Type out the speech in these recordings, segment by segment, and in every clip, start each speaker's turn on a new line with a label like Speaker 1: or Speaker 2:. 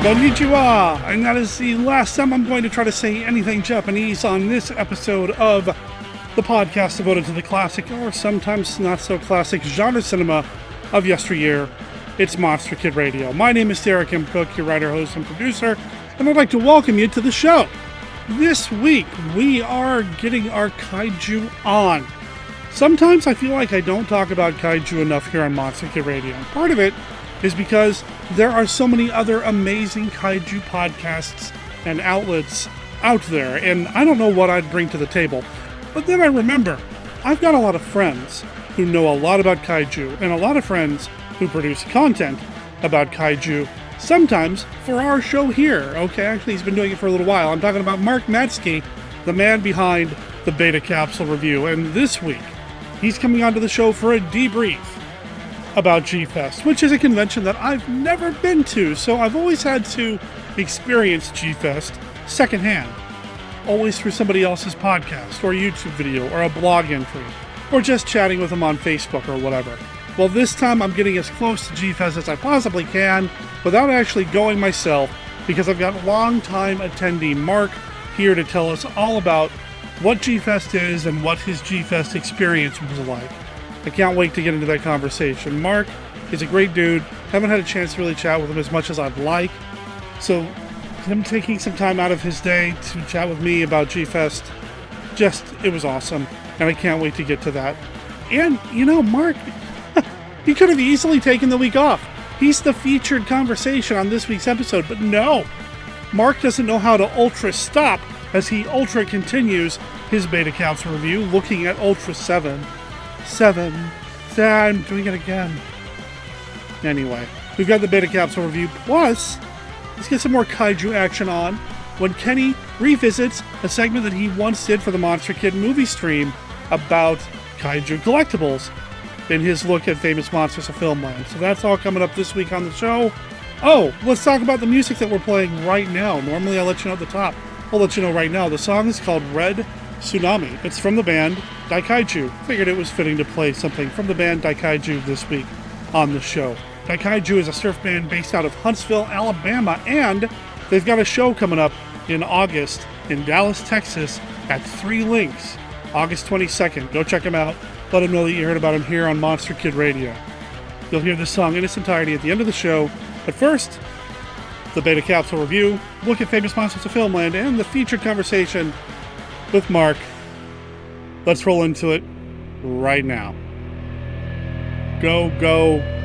Speaker 1: Konnichiwa! And that is the last time I'm going to try to say anything Japanese on this episode of the podcast devoted to the classic, or sometimes not so classic, genre cinema of yesteryear. It's Monster Kid Radio. My name is Derek M. Cook, your writer, host, and producer, and I'd like to welcome you to the show. This week, we are getting our kaiju on. Sometimes I feel like I don't talk about kaiju enough here on Monster Kid Radio. Part of it is because there are so many other amazing kaiju podcasts and outlets out there, and I don't know what I'd bring to the table. But then I remember, I've got a lot of friends who know a lot about kaiju, and a lot of friends who produce content about kaiju, sometimes for our show here. Okay, actually he's been doing it for a little while. I'm talking about Mark Matzke, the man behind the Beta Capsule Review, and this week, he's coming onto the show for a debrief about G-Fest, which is a convention that I've never been to, so I've always had to experience G-Fest secondhand, always through somebody else's podcast, or YouTube video, or a blog entry, or just chatting with them on Facebook or whatever. Well, this time I'm getting as close to G-Fest as I possibly can without actually going myself, because I've got longtime attendee Mark here to tell us all about what G-Fest is and what his G-Fest experience was like. I can't wait to get into that conversation. Mark is a great dude. Haven't had a chance to really chat with him as much as I'd like. So him taking some time out of his day to chat with me about G-Fest, it was awesome. And I can't wait to get to that. And, Mark, he could have easily taken the week off. He's the featured conversation on this week's episode, but no. Mark doesn't know how to ultra stop as he ultra continues his Beta Capsule review, looking at Ultra 7. I'm doing it again. Anyway, we've got the Beta Capsule review, plus let's get some more kaiju action on when Kenny revisits a segment that he once did for the Monster Kid movie stream about kaiju collectibles in his look at famous monsters of filmland. So that's all coming up this week on the show. Oh, let's talk about the music that we're playing right now. Normally I let you know at the top. I'll let you know right now. The song is called Red Tsunami. It's from the band Daikaiju. Figured it was fitting to play something from the band Daikaiju this week on the show. Daikaiju is a surf band based out of Huntsville, Alabama, and they've got a show coming up in August in Dallas, Texas at 3 Links, August 22nd. Go check them out. Let them know that you heard about them here on Monster Kid Radio. You'll hear this song in its entirety at the end of the show. But first, the Beta Capsule review, look at famous monsters of filmland, and the featured conversation with Mark. Let's roll into it right now. Go,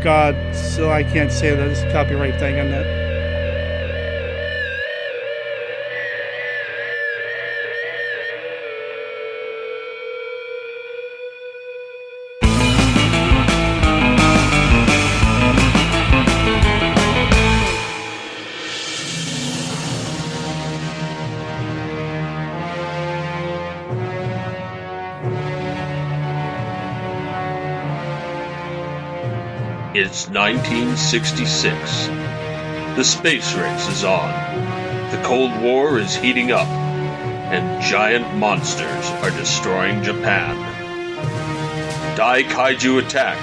Speaker 1: God, so I can't say that. It's a copyright thing, isn't it?
Speaker 2: It's 1966. The space race is on. The Cold War is heating up, and giant monsters are destroying Japan. Daikaiju Attack,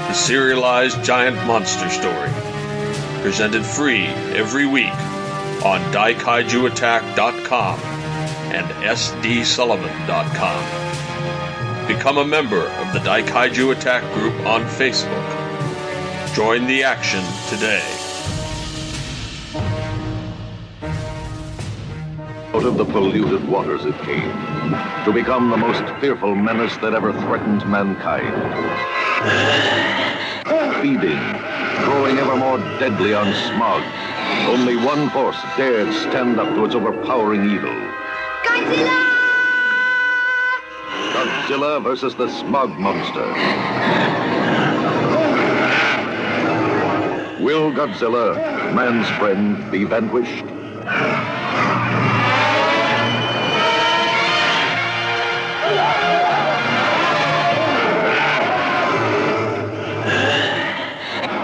Speaker 2: the serialized giant monster story, presented free every week on daikaijuattack.com and sdsullivan.com. Become a member of the Daikaiju Attack group on Facebook. Join the action today.
Speaker 3: Out of the polluted waters it came, to become the most fearful menace that ever threatened mankind. Feeding, growing ever more deadly on smog. Only one force dared stand up to its overpowering evil.
Speaker 4: Godzilla!
Speaker 3: Godzilla versus the smog monster. Will Godzilla, man's friend, be vanquished?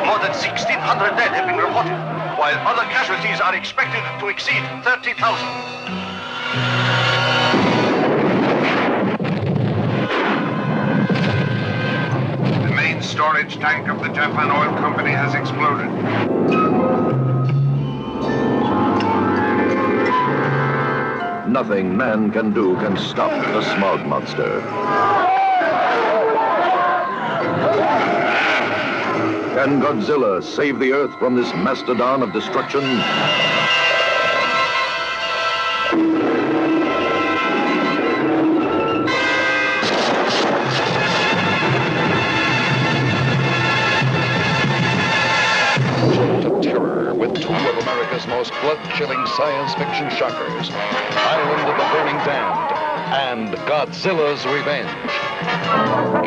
Speaker 5: More than 1,600 dead have been reported, while other casualties are expected to exceed 30,000. The main storage tank of the Japan Oil Company has exploded.
Speaker 3: nothing man can do can stop the smog monster. Can Godzilla save the Earth from this mastodon of destruction?
Speaker 4: Jolt of terror with two of America's most blood-chilling science fiction shockers, Island of the Burning Damned and Godzilla's Revenge.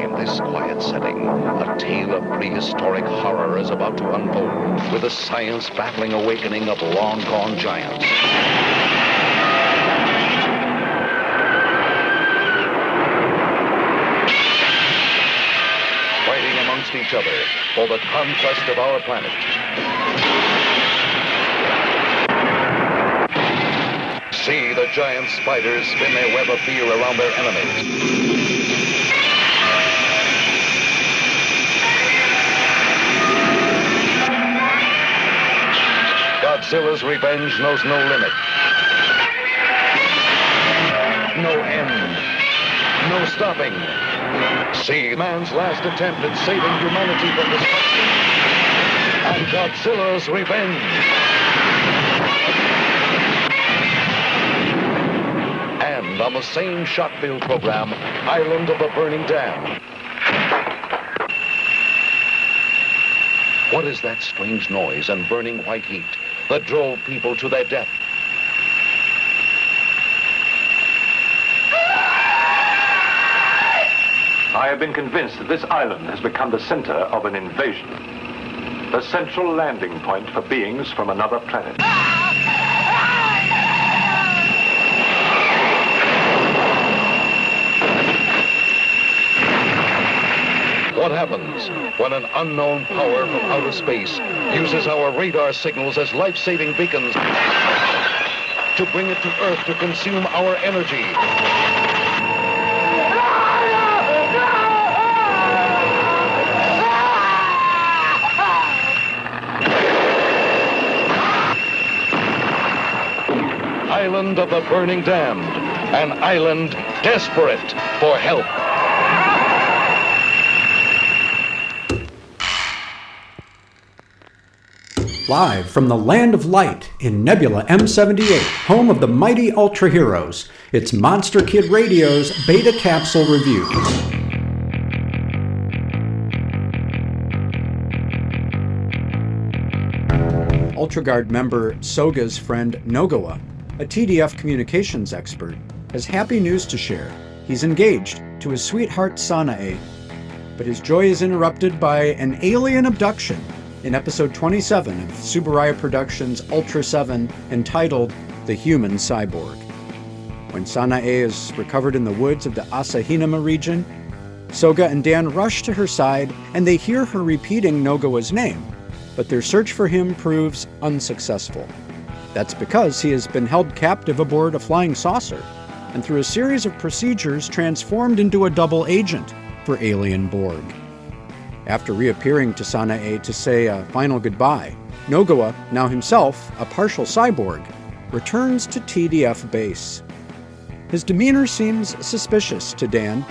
Speaker 4: In this quiet setting, a tale of prehistoric horror is about to unfold with the science-battling awakening of long-gone giants. Fighting amongst each other for the conquest of our planet. See the giant spiders spin their web of fear around their enemies. Godzilla's revenge knows no limit. No end. No stopping. See man's last attempt at saving humanity from destruction. And Godzilla's revenge. And on the same shot-filled program, Island of the Burning Dam. What is that strange noise and burning white heat that drove people to their death?
Speaker 6: I have been convinced that this island has become the center of an invasion. The central landing point for beings from another planet.
Speaker 4: What happens when an unknown power from outer space uses our radar signals as life-saving beacons to bring it to Earth to consume our energy? Island of the Burning Damned, an island desperate for help.
Speaker 7: Live from the Land of Light in Nebula M78, home of the mighty Ultra Heroes, it's Monster Kid Radio's Beta Capsule Review. UltraGuard member Soga's friend Nogawa, a TDF communications expert, has happy news to share. He's engaged to his sweetheart Sanae, but his joy is interrupted by an alien abduction in episode 27 of Tsuburaya Productions' Ultra 7 entitled The Human Cyborg. When Sanae is recovered in the woods of the Asahinama region, Soga and Dan rush to her side and they hear her repeating Nogawa's name, but their search for him proves unsuccessful. That's because he has been held captive aboard a flying saucer and through a series of procedures transformed into a double agent for alien Borg. After reappearing to Sanae to say a final goodbye, Nogawa, now himself a partial cyborg, returns to TDF base. His demeanor seems suspicious to Dan,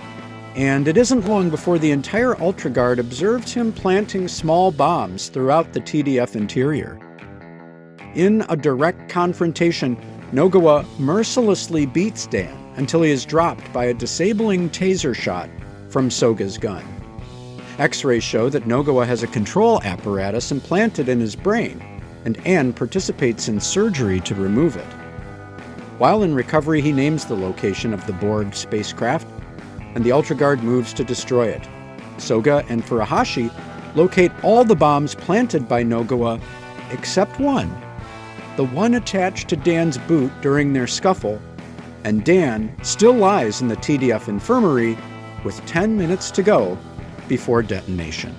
Speaker 7: and it isn't long before the entire UltraGuard observes him planting small bombs throughout the TDF interior. In a direct confrontation, Nogawa mercilessly beats Dan until he is dropped by a disabling taser shot from Soga's gun. X-rays show that Nogawa has a control apparatus implanted in his brain, and Anne participates in surgery to remove it. While in recovery, he names the location of the Borg spacecraft, and the UltraGuard moves to destroy it. Soga and Furuhashi locate all the bombs planted by Nogawa, except one, the one attached to Dan's boot during their scuffle, and Dan still lies in the TDF infirmary with 10 minutes to go before detonation.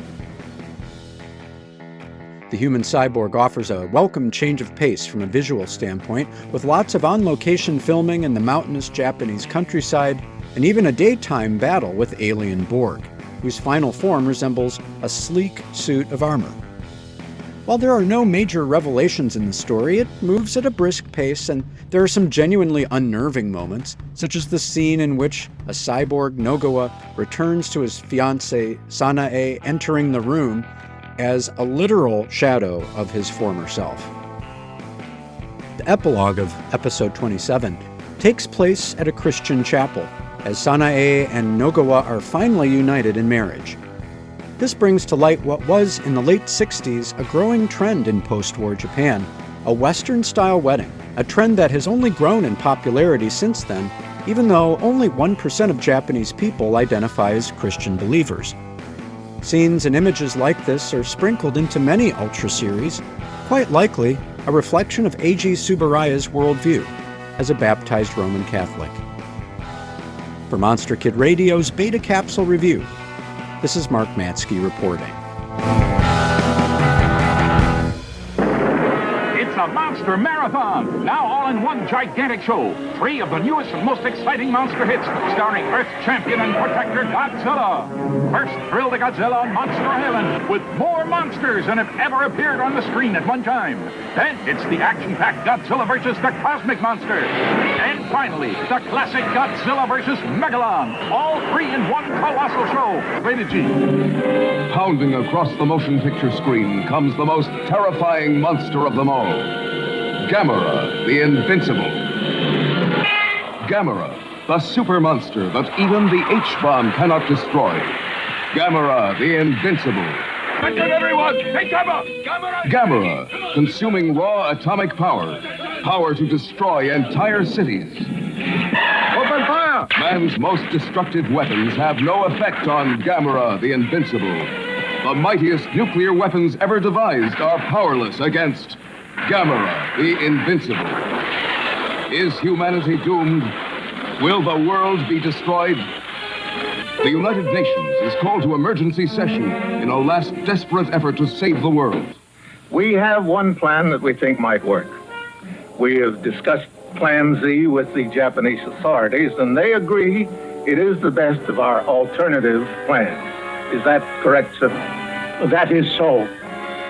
Speaker 7: The Human Cyborg offers a welcome change of pace from a visual standpoint, with lots of on-location filming in the mountainous Japanese countryside, and even a daytime battle with alien Borg, whose final form resembles a sleek suit of armor. While there are no major revelations in the story, it moves at a brisk pace, and There are some genuinely unnerving moments, such as the scene in which a cyborg Nogawa returns to his fiancée Sanae entering the room as a literal shadow of his former self. The epilogue of episode 27 takes place at a Christian chapel, as Sanae and Nogawa are finally united in marriage. This brings to light what was, in the late 60s, a growing trend in post-war Japan, a Western-style wedding, a trend that has only grown in popularity since then, even though only 1% of Japanese people identify as Christian believers. Scenes and images like this are sprinkled into many Ultra series, quite likely a reflection of Eiji Tsuburaya's worldview as a baptized Roman Catholic. For Monster Kid Radio's Beta Capsule Review, this is Mark Matzke reporting.
Speaker 8: It's a Monster Marathon, now all in one gigantic show. 3 of the newest and most exciting monster hits, starring Earth champion and protector Godzilla. First, thrill the Godzilla on Monster Island with more monsters than have ever appeared on the screen at one time. Then it's the action-packed Godzilla versus the Cosmic Monster. And finally, the classic Godzilla versus Megalon. All 3 in one colossal show. Rated G.
Speaker 3: Pounding across the motion picture screen comes the most terrifying monster of them all. Gamera, the Invincible. Gamera, the super monster that even the H-bomb cannot destroy. Gamera, the Invincible.
Speaker 8: Attention everyone! Take cover!
Speaker 3: Gamera, consuming raw atomic power. Power to destroy entire cities.
Speaker 8: Open fire!
Speaker 3: Man's most destructive weapons have no effect on Gamera, the Invincible. The mightiest nuclear weapons ever devised are powerless against Gamera, the Invincible. Is humanity doomed? Will the world be destroyed? The United Nations is called to emergency session in a last desperate effort to save the world.
Speaker 9: We have one plan that we think might work. We have discussed Plan Z with the Japanese authorities, and they agree it is the best of our alternative plans. Is that correct, sir?
Speaker 10: That is so.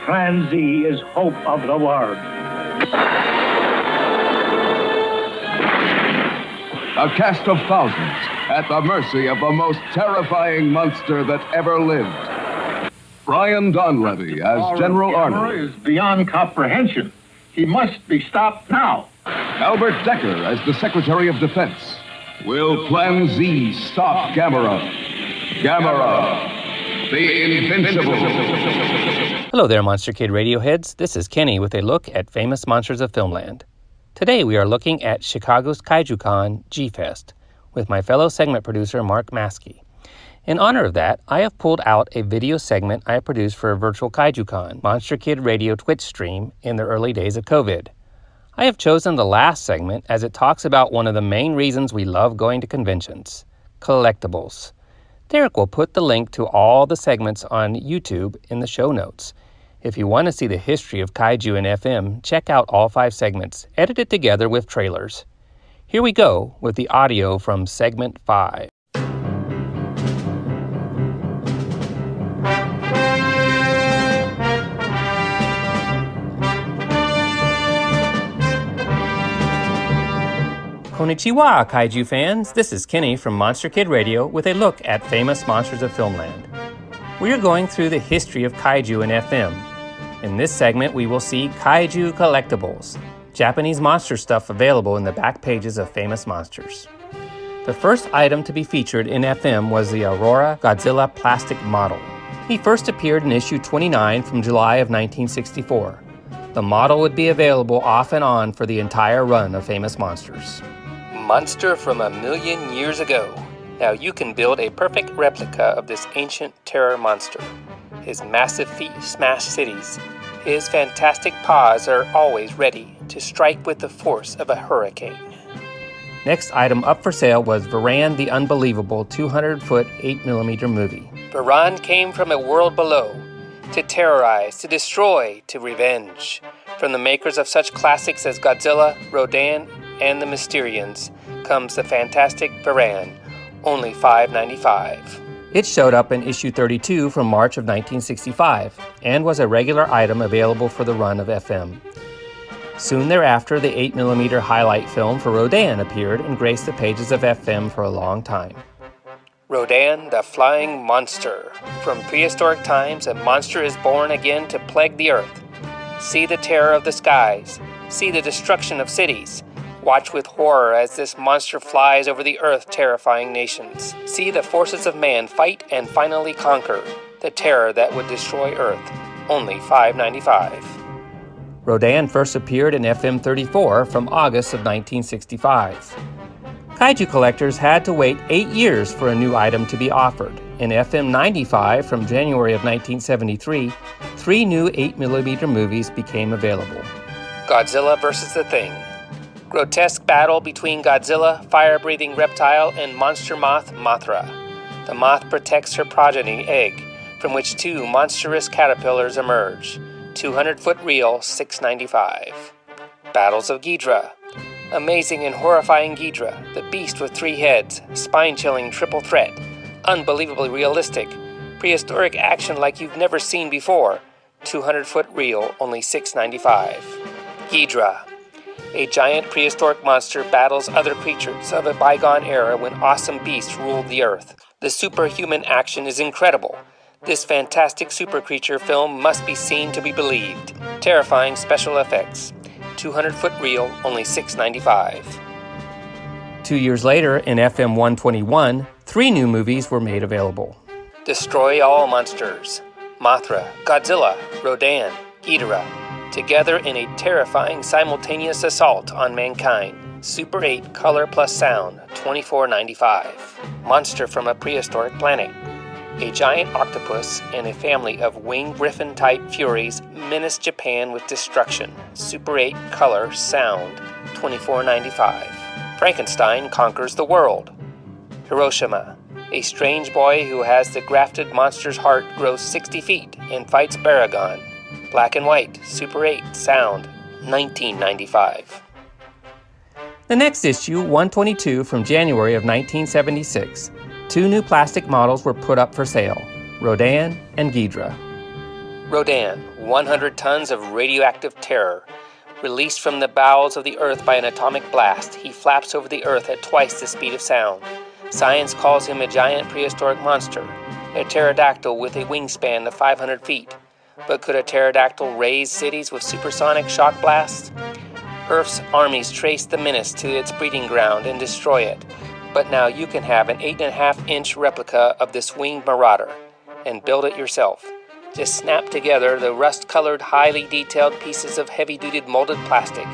Speaker 10: Plan Z is hope of the world.
Speaker 3: A cast of thousands at the mercy of the most terrifying monster that ever lived. Brian Donlevy as General Arnold.
Speaker 9: Is beyond comprehension. He must be stopped now.
Speaker 3: Albert Decker as the Secretary of Defense. Will Plan Z stop Gamera? Gamera, the Invincible.
Speaker 11: Hello there, Monster Kid Radio heads. This is Kenny with a look at famous monsters of Filmland. Today we are looking at Chicago's KaijuCon G-Fest with my fellow segment producer Mark Matzke. In honor of that, I have pulled out a video segment I produced for a virtual KaijuCon Monster Kid Radio Twitch stream in the early days of COVID. I have chosen the last segment as it talks about one of the main reasons we love going to conventions, collectibles. Derek will put the link to all the segments on YouTube in the show notes. If you want to see the history of Kaiju and FM, check out all 5 segments, edited together with trailers. Here we go with the audio from segment 5. Konnichiwa, Kaiju fans. This is Kenny from Monster Kid Radio with a look at famous monsters of Filmland. We are going through the history of Kaiju and FM. In this segment, we will see Kaiju collectibles, Japanese monster stuff available in the back pages of famous monsters. The first item to be featured in FM was the Aurora Godzilla plastic model. He first appeared in issue 29 from July of 1964. The model would be available off and on for the entire run of famous monsters. Monster from a million years ago. Now you can build a perfect replica of this ancient terror monster. His massive feet smash cities. His fantastic paws are always ready to strike with the force of a hurricane. Next item up for sale was Varan the Unbelievable 200-foot 8mm movie. Varan came from a world below, to terrorize, to destroy, to revenge. From the makers of such classics as Godzilla, Rodan, and the Mysterians comes the fantastic Varan, only $5.95. It showed up in issue 32 from March of 1965 and was a regular item available for the run of FM. Soon thereafter, the 8mm highlight film for Rodan appeared and graced the pages of FM for a long time. Rodan, the Flying Monster. From prehistoric times, a monster is born again to plague the earth. See the terror of the skies. See the destruction of cities. Watch with horror as this monster flies over the earth, terrifying nations. See the forces of man fight and finally conquer the terror that would destroy Earth. Only $5.95. Rodan first appeared in FM 34 from August of 1965. Kaiju collectors had to wait 8 years for a new item to be offered. In FM 95 from January of 1973, 3 new 8mm movies became available. Godzilla vs. the Thing. Grotesque battle between Godzilla, fire-breathing reptile, and monster moth Mothra. The moth protects her progeny egg, from which 2 monstrous caterpillars emerge. 200-foot reel, $6.95. Battles of Ghidra. Amazing and horrifying Ghidra, the beast with 3 heads, spine-chilling triple threat, unbelievably realistic, prehistoric action like you've never seen before. 200-foot reel, only $6.95. Ghidra. A giant prehistoric monster battles other creatures of a bygone era when awesome beasts ruled the earth. The superhuman action is incredible. This fantastic super creature film must be seen to be believed. Terrifying special effects. 200-foot reel, only $6.95. 2 years later, in FM 121, 3 new movies were made available. Destroy All Monsters. Mothra, Godzilla, Rodan, Ghidorah. Together in a terrifying simultaneous assault on mankind. Super 8 color plus sound, $24.95. Monster from a prehistoric planet. A giant octopus and a family of winged griffin-type furies menace Japan with destruction. Super 8 color sound, $24.95. Frankenstein conquers the world. Hiroshima. A strange boy who has the grafted monster's heart grows 60 feet and fights Baragon. Black and white, Super 8 sound, $19.95. The next issue, 122 from January of 1976. 2 new plastic models were put up for sale, Rodan and Ghidra. Rodan, 100 tons of radioactive terror. Released from the bowels of the earth by an atomic blast, he flaps over the earth at twice the speed of sound. Science calls him a giant prehistoric monster, a pterodactyl with a wingspan of 500 feet. But could a pterodactyl raise cities with supersonic shock blasts? Earth's armies trace the menace to its breeding ground and destroy it. But now you can have an 8.5-inch replica of this winged marauder and build it yourself. Just snap together the rust-colored, highly detailed pieces of heavy-duty molded plastic.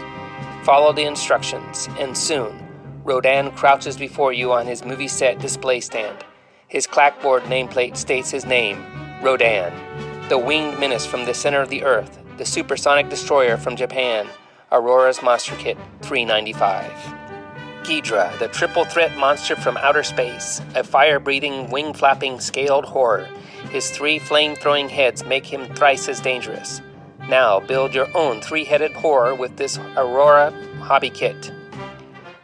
Speaker 11: Follow the instructions, and soon, Rodan crouches before you on his movie set display stand. His clapboard nameplate states his name, Rodan. The winged menace from the center of the earth, the supersonic destroyer from Japan, Aurora's Monster Kit, $3.95. Ghidra, the triple threat monster from outer space, a fire-breathing, wing-flapping, scaled horror. His 3 flame-throwing heads make him thrice as dangerous. Now build your own 3-headed horror with this Aurora hobby kit.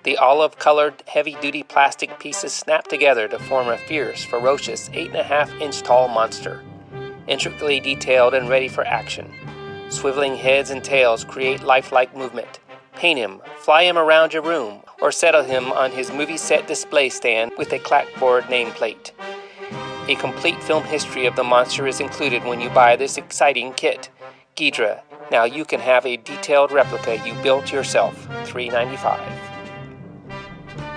Speaker 11: The olive-colored, heavy-duty plastic pieces snap together to form a fierce, ferocious, 8.5-inch tall monster. Intricately detailed and ready for action. Swiveling heads and tails create lifelike movement. Paint him, fly him around your room, or settle him on his movie set display stand with a clapboard nameplate. A complete film history of the monster is included when you buy this exciting kit. Ghidra, now you can have a detailed replica you built yourself, $3.95.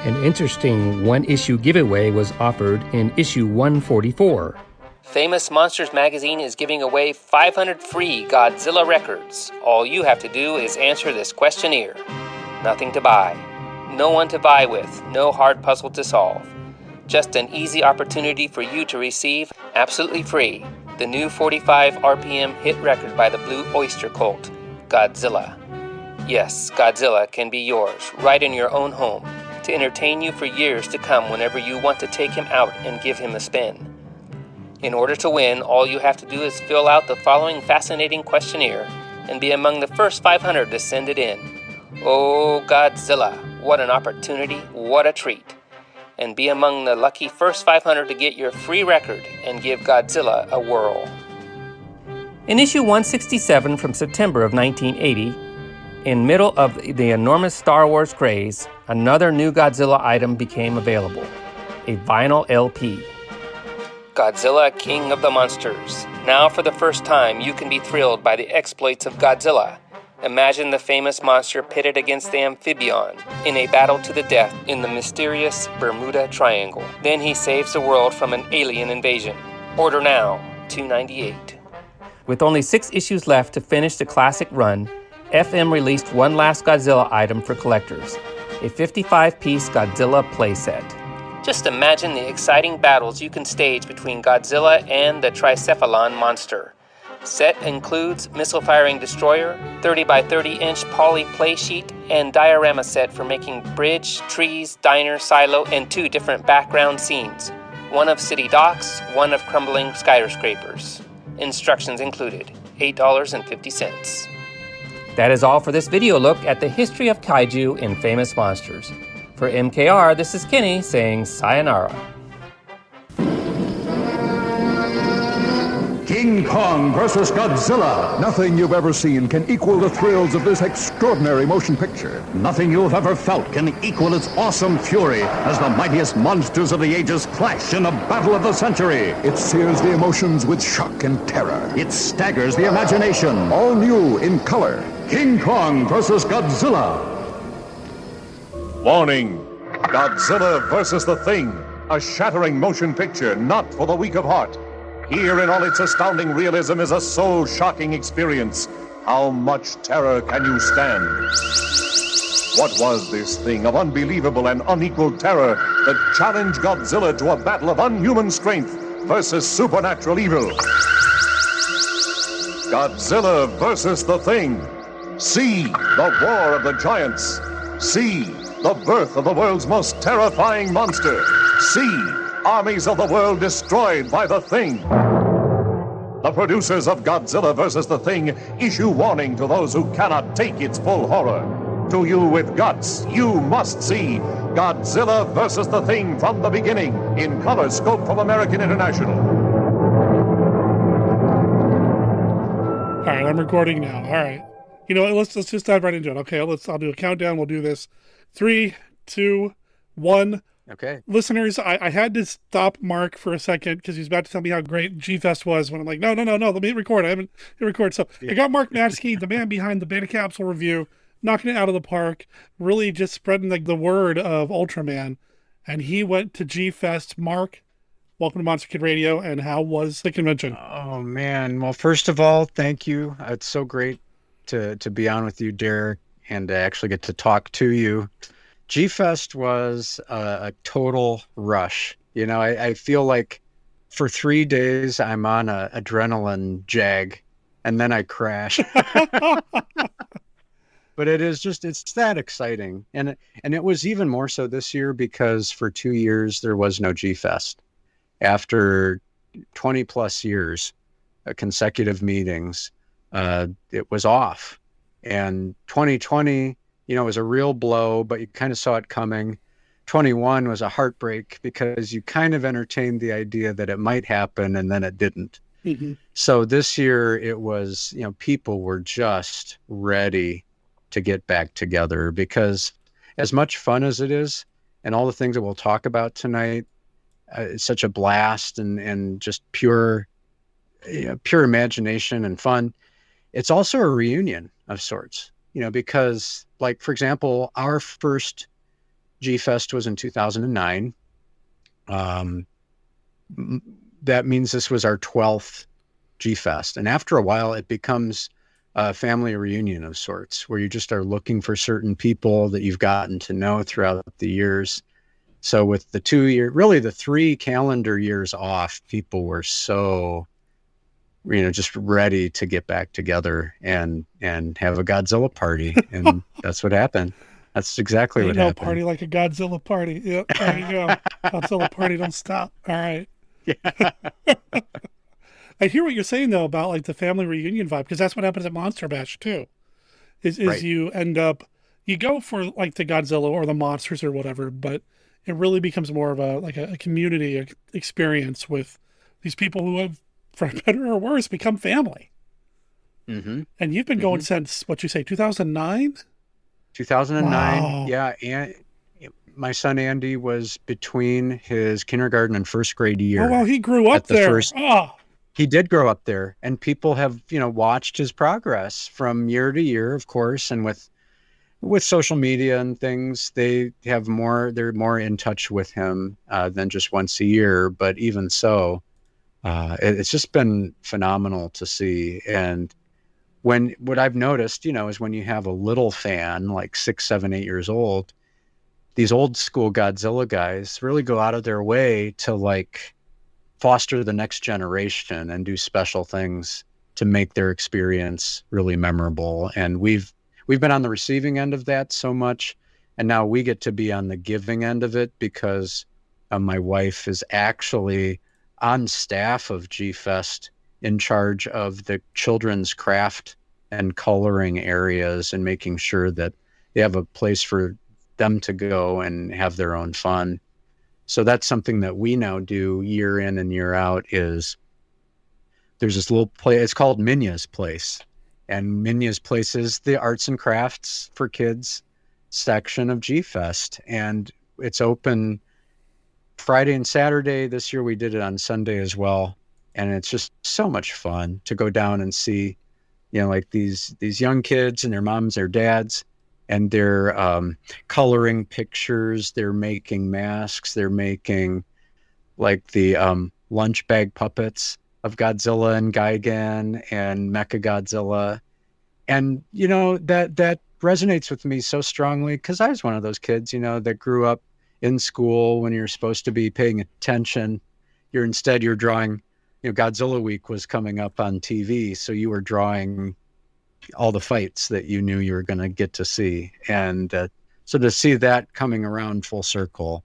Speaker 11: An interesting one-issue giveaway was offered in issue 144. Famous Monsters magazine is giving away 500 free Godzilla records. All you have to do is answer this questionnaire. Nothing to buy. No one to buy with. No hard puzzle to solve. Just an easy opportunity for you to receive, absolutely free, the new 45 RPM hit record by the Blue Oyster Cult, Godzilla. Yes, Godzilla can be yours, right in your own home, to entertain you for years to come whenever you want to take him out and give him a spin. In order to win, all you have to do is fill out the following fascinating questionnaire and be among the first 500 to send it in. Oh, Godzilla, what an opportunity, what a treat. And be among the lucky first 500 to get your free record and give Godzilla a whirl. In issue 167 from September of 1980, In middle of the enormous Star Wars craze, another new Godzilla item became available, a vinyl LP. Godzilla, King of the Monsters. Now for the first time, you can be thrilled by the exploits of Godzilla. Imagine the famous monster pitted against the amphibian in a battle to the death in the mysterious Bermuda Triangle. Then he saves the world from an alien invasion. Order now, $2.98. With only 6 issues left to finish the classic run, FM released one last Godzilla item for collectors, a 55-piece Godzilla playset. Just imagine the exciting battles you can stage between Godzilla and the Tricephalon monster. Set includes missile-firing destroyer, 30 by 30-inch poly playsheet, and diorama set for making bridge, trees, diner, silo, and 2 different background scenes. One of city docks, one of crumbling skyscrapers. Instructions included, $8.50. That is all for this video look at the history of kaiju and famous monsters. For MKR, this is Kenny saying sayonara.
Speaker 12: King Kong versus Godzilla. Nothing you've ever seen can equal the thrills of this extraordinary motion picture. Nothing you've ever felt can equal its awesome fury as the mightiest monsters of the ages clash in a battle of the century. It sears the emotions with shock and terror. It staggers the imagination. All new in color. King Kong versus Godzilla.
Speaker 13: Warning! Godzilla versus the Thing. A shattering motion picture not for the weak of heart. Here in all its astounding realism is a soul-shocking experience. How much terror can you stand? What was this thing of unbelievable and unequaled terror that challenged Godzilla to a battle of unhuman strength versus supernatural evil? Godzilla versus the Thing. See the war of the giants. See the birth of the world's most terrifying monster. See armies of the world destroyed by the Thing. The producers of Godzilla vs. the Thing issue warning to those who cannot take its full horror. To you with guts, you must see Godzilla vs. the Thing from the beginning in color scope from American International.
Speaker 1: All right, I'm recording now. All right. You know what? Let's just dive right into it. Okay, I'll do a countdown. We'll do this. 3, 2, 1.
Speaker 7: Okay.
Speaker 1: Listeners, I had to stop Mark for a second because he was about to tell me how great G-Fest was when I'm like, no, let me record. I haven't hit record. So I got Mark Matzke, the man behind the Beta Capsule review, knocking it out of the park, really just spreading the word of Ultraman. And he went to G-Fest. Mark, welcome to Monster Kid Radio. And how was the convention?
Speaker 7: Oh, man. Well, first of all, thank you. It's so great to be on with you, Derek, and to actually get to talk to you. G-Fest was a total rush. You know, I feel like for 3 days I'm on a adrenaline jag, and then I crash. But it's that exciting. And it was even more so this year because for 2 years there was no G-Fest. After 20 plus years, consecutive meetings, it was off. And 2020, you know, it was a real blow, but you kind of saw it coming. 21 was a heartbreak because you kind of entertained the idea that it might happen and then it didn't.
Speaker 1: Mm-hmm.
Speaker 7: So this year it was, you know, people were just ready to get back together because as much fun as it is and all the things that we'll talk about tonight, it's such a blast and just pure imagination and fun. It's also a reunion of sorts. You know, because, like, for example, our first G-Fest was in 2009. That means this was our 12th G-Fest. And after a while, it becomes a family reunion of sorts, where you just are looking for certain people that you've gotten to know throughout the years. So with the 3 calendar years off, people were so, you know, just ready to get back together and have a Godzilla party. And that's what happened. That's exactly what happened.
Speaker 1: Party like a Godzilla party. Yep, there you go. Godzilla party, don't stop. All right.
Speaker 7: Yeah.
Speaker 1: I hear what you're saying, though, about like the family reunion vibe, because that's what happens at Monster Bash, too. Is right. You end up, you go for like the Godzilla or the monsters or whatever, but it really becomes more of a community experience with these people who have, for better or worse, become family.
Speaker 7: Mm-hmm.
Speaker 1: And you've been going since, what you say, 2009?
Speaker 7: 2009.
Speaker 1: Wow.
Speaker 7: Yeah. And my son Andy was between his kindergarten and first grade year.
Speaker 1: Oh, wow. He grew up there.
Speaker 7: He did grow up there, and people have, watched his progress from year to year, of course. And with social media and things, they're more in touch with him than just once a year. But even so, it's just been phenomenal to see. And what I've noticed, is when you have a little fan, like 6, 7, 8 years old, these old school Godzilla guys really go out of their way to like foster the next generation and do special things to make their experience really memorable. And we've been on the receiving end of that so much, and now we get to be on the giving end of it because my wife is actually on staff of G-Fest, in charge of the children's craft and coloring areas and making sure that they have a place for them to go and have their own fun. So that's something that we now do year in and year out. Is there's this little place, it's called Minya's Place. And Minya's Place is the arts and crafts for kids section of G-Fest. And it's open Friday and Saturday. This year we did it on Sunday as well. And it's just so much fun to go down and see, like these young kids and their moms, their dads, and they're coloring pictures. They're making masks. They're making like the lunch bag puppets of Godzilla and Gigan and Mechagodzilla. And, that resonates with me so strongly because I was one of those kids, that grew up in school when you're supposed to be paying attention. You're drawing, Godzilla Week was coming up on TV. So you were drawing all the fights that you knew you were going to get to see. And so to see that coming around full circle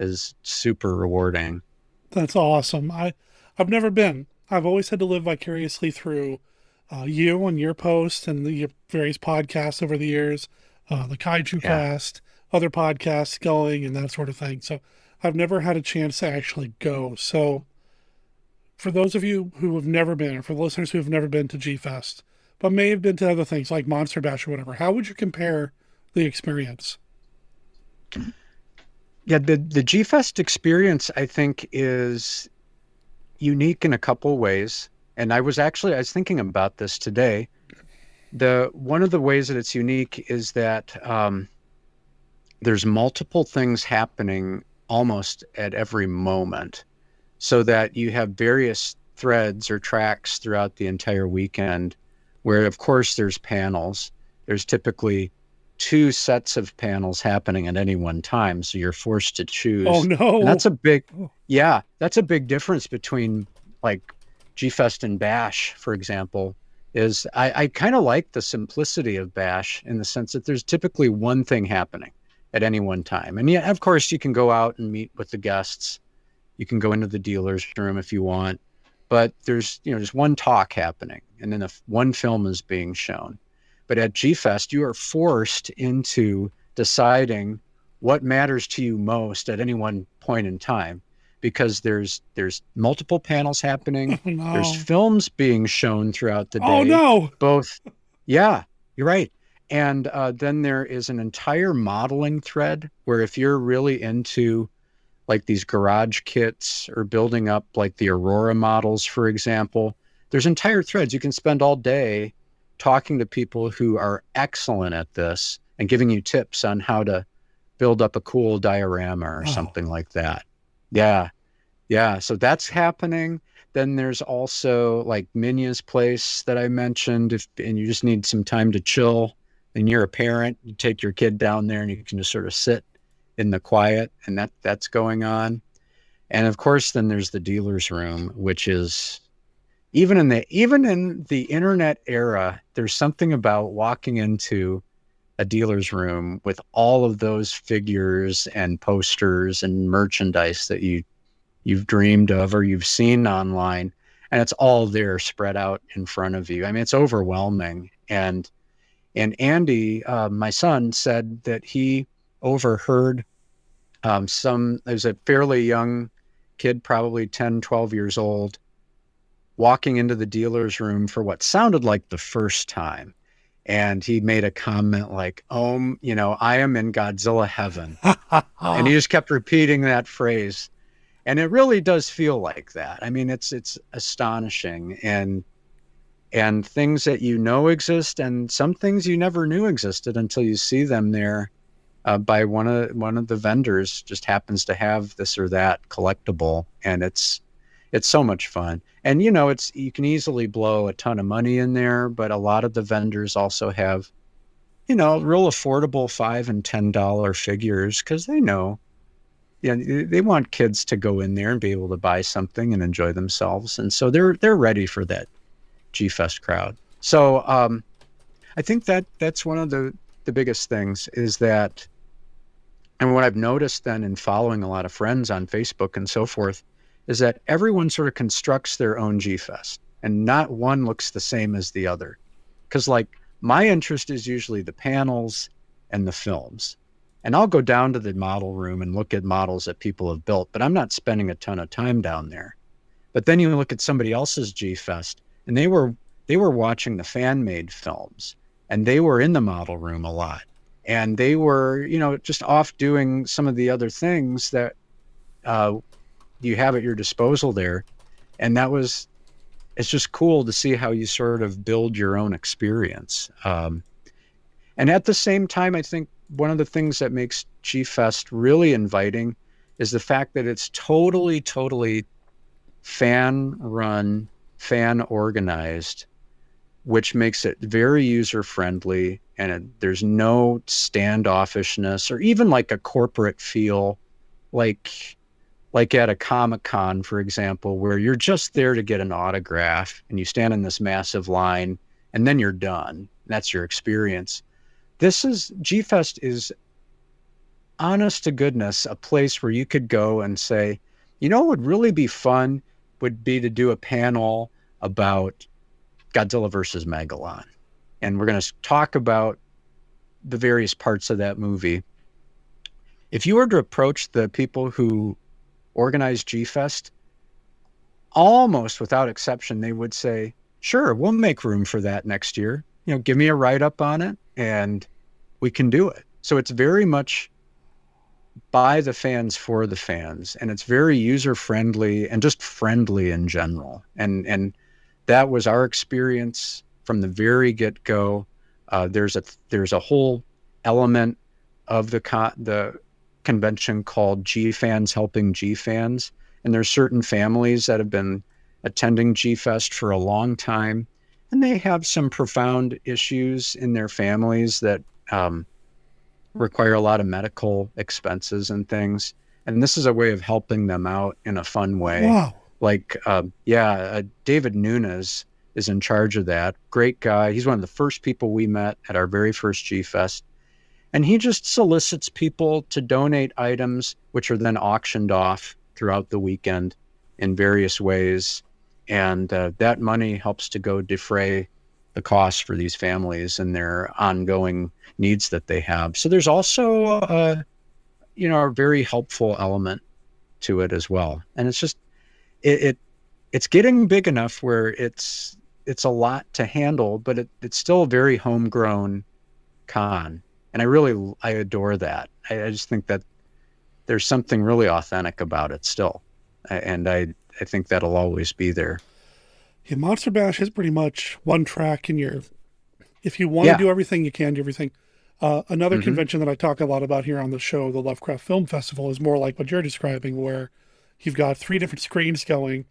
Speaker 7: is super rewarding.
Speaker 1: That's awesome. I've never been. I've always had to live vicariously through you and your posts and your various podcasts over the years, the Kaiju Cast, other podcasts going and that sort of thing. So I've never had a chance to actually go. So for those of you who have never been, or for the listeners who have never been to G-Fest, but may have been to other things like Monster Bash or whatever, how would you compare the experience?
Speaker 7: Yeah, the G-Fest experience, I think, is unique in a couple ways. And I was thinking about this today. One of the ways that it's unique is that there's multiple things happening almost at every moment, so that you have various threads or tracks throughout the entire weekend where, of course, there's panels. There's typically 2 sets of panels happening at any one time, so you're forced to choose.
Speaker 1: Oh, no.
Speaker 7: And that's a big difference between like G-Fest and Bash, for example. Is I kind of like the simplicity of Bash in the sense that there's typically one thing happening at any one time. And yeah, of course, you can go out and meet with the guests. You can go into the dealer's room if you want. But there's, just one talk happening, and then one film is being shown. But at G-Fest, you are forced into deciding what matters to you most at any one point in time, because there's multiple panels happening.
Speaker 1: Oh, no.
Speaker 7: There's films being shown throughout the day.
Speaker 1: Oh, no.
Speaker 7: Yeah, you're right. And then there is an entire modeling thread where if you're really into like these garage kits or building up like the Aurora models, for example, there's entire threads. You can spend all day talking to people who are excellent at this and giving you tips on how to build up a cool diorama or something like that. Yeah. So that's happening. Then there's also like Minya's Place that I mentioned. And you just need some time to chill and you're a parent, you take your kid down there and you can just sort of sit in the quiet, and that's going on. And of course, then there's the dealer's room, which is even in the internet era, there's something about walking into a dealer's room with all of those figures and posters and merchandise that you've dreamed of or you've seen online, and it's all there spread out in front of you. I mean, it's overwhelming. And Andy, my son, said that he overheard there's a fairly young kid, probably 10, 12 years old, walking into the dealer's room for what sounded like the first time. And he made a comment like, I am in Godzilla heaven. And he just kept repeating that phrase. And it really does feel like that. I mean, it's astonishing. And things that exist, and some things you never knew existed until you see them there by one of the vendors just happens to have this or that collectible. And it's so much fun. And, you can easily blow a ton of money in there, but a lot of the vendors also have, real affordable $5 and $10 figures because they know, they want kids to go in there and be able to buy something and enjoy themselves. And so they're ready for that G-Fest crowd. So I think that's one of the biggest things is that, and what I've noticed then in following a lot of friends on Facebook and so forth, is that everyone sort of constructs their own G-Fest and not one looks the same as the other. Because like my interest is usually the panels and the films. And I'll go down to the model room and look at models that people have built, but I'm not spending a ton of time down there. But then you look at somebody else's G-Fest and they were watching the fan-made films and they were in the model room a lot. And they were, just off doing some of the other things that you have at your disposal there. And it's just cool to see how you sort of build your own experience. And at the same time, I think one of the things that makes G-Fest really inviting is the fact that it's totally fan-run, fan-organized, which makes it very user-friendly, and there's no standoffishness or even like a corporate feel, like at a Comic-Con, for example, where you're just there to get an autograph and you stand in this massive line and then you're done. That's your experience. G-Fest is, honest to goodness, a place where you could go and say, what would really be fun would be to do a panel about Godzilla versus Megalon. And we're going to talk about the various parts of that movie. If you were to approach the people who organize G-Fest, almost without exception, they would say, sure, we'll make room for that next year. Give me a write-up on it and we can do it. So it's very much by the fans for the fans, and it's very user-friendly and just friendly in general. And that was our experience from the very get-go. There's a whole element of the convention called G-Fans Helping G-Fans, and there's certain families that have been attending G-Fest for a long time, and they have some profound issues in their families that require a lot of medical expenses and things, and this is a way of helping them out in a fun way.
Speaker 1: Wow.
Speaker 7: Like, David Nunes is in charge of that. Great guy. He's one of the first people we met at our very first G-Fest. And he just solicits people to donate items, which are then auctioned off throughout the weekend in various ways. And that money helps to go defray the costs for these families and their ongoing needs that they have. So there's also, a very helpful element to it as well. And it's just, it's getting big enough where it's a lot to handle, but it's still a very homegrown con. And I adore that. I just think that there's something really authentic about it still. And I think that'll always be there.
Speaker 1: Yeah, Monster Bash is pretty much one track in if you want to do everything, you can do everything. Another convention that I talk a lot about here on the show, the Lovecraft Film Festival, is more like what you're describing, where you've got 3 different screens going.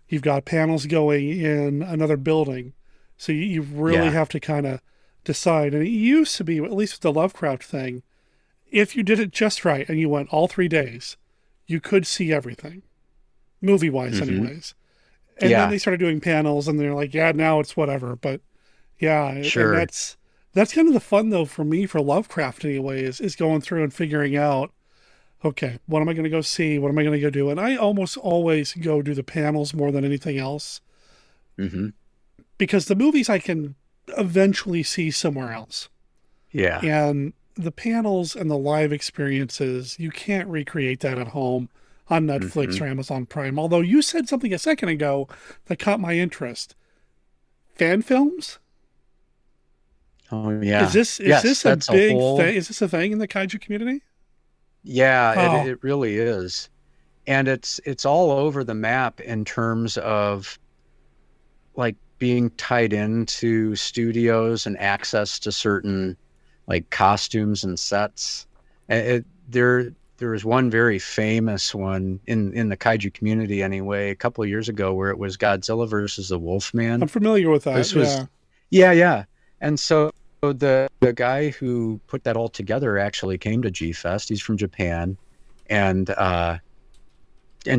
Speaker 1: You've got panels going in another building. So you really have to kind of decide. And it used to be, at least with the Lovecraft thing, if you did it just right and you went all 3 days, you could see everything, movie-wise anyways. And then they started doing panels and they're like, now it's whatever. But sure. And that's kind of the fun, though, for me, for Lovecraft anyway, is going through and figuring out, okay, what am I going to go see? What am I going to go do? And I almost always go do the panels more than anything else. Because the movies I can eventually see somewhere else. Yeah. And the panels and the live experiences, you can't recreate that at home on Netflix or Amazon Prime. Although you said something a second ago that caught my interest. Fan films?
Speaker 7: Oh yeah.
Speaker 1: Is this a big thing? Is this a thing in the kaiju community?
Speaker 7: Yeah, it really is. And it's all over the map in terms of like being tied into studios and access to certain like costumes and sets. There was one very famous one in the kaiju community anyway, a couple of years ago, where it was Godzilla versus the Wolfman.
Speaker 1: I'm familiar with that.
Speaker 7: This was, yeah. And so the guy who put that all together actually came to G-Fest. He's from Japan, and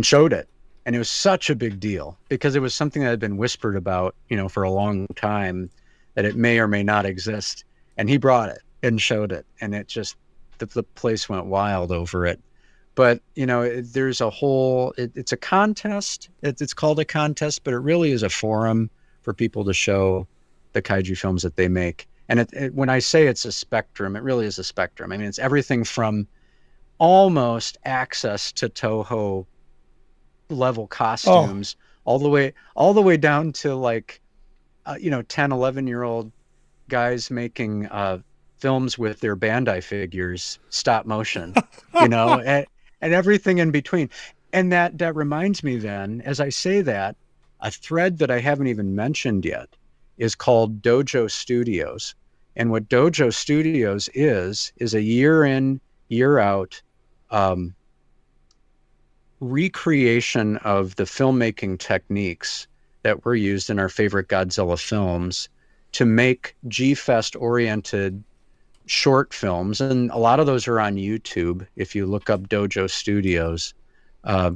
Speaker 7: showed it. And it was such a big deal because it was something that had been whispered about, for a long time, that it may or may not exist. And he brought it and showed it, and it just, the place went wild over it. But there's a whole, it's a contest. It's called a contest, but it really is a forum for people to show the kaiju films that they make. And when I say it's a spectrum, it really is a spectrum. I mean, it's everything from almost access to Toho level costumes all the way down to like 10, 11-year-old guys making films with their Bandai figures, stop motion, and everything in between. And that reminds me then, as I say that, a thread that I haven't even mentioned yet is called Dojo Studios. And what Dojo Studios is a year in, year out recreation of the filmmaking techniques that were used in our favorite Godzilla films to make G-Fest oriented short films. And a lot of those are on YouTube. If you look up Dojo Studios,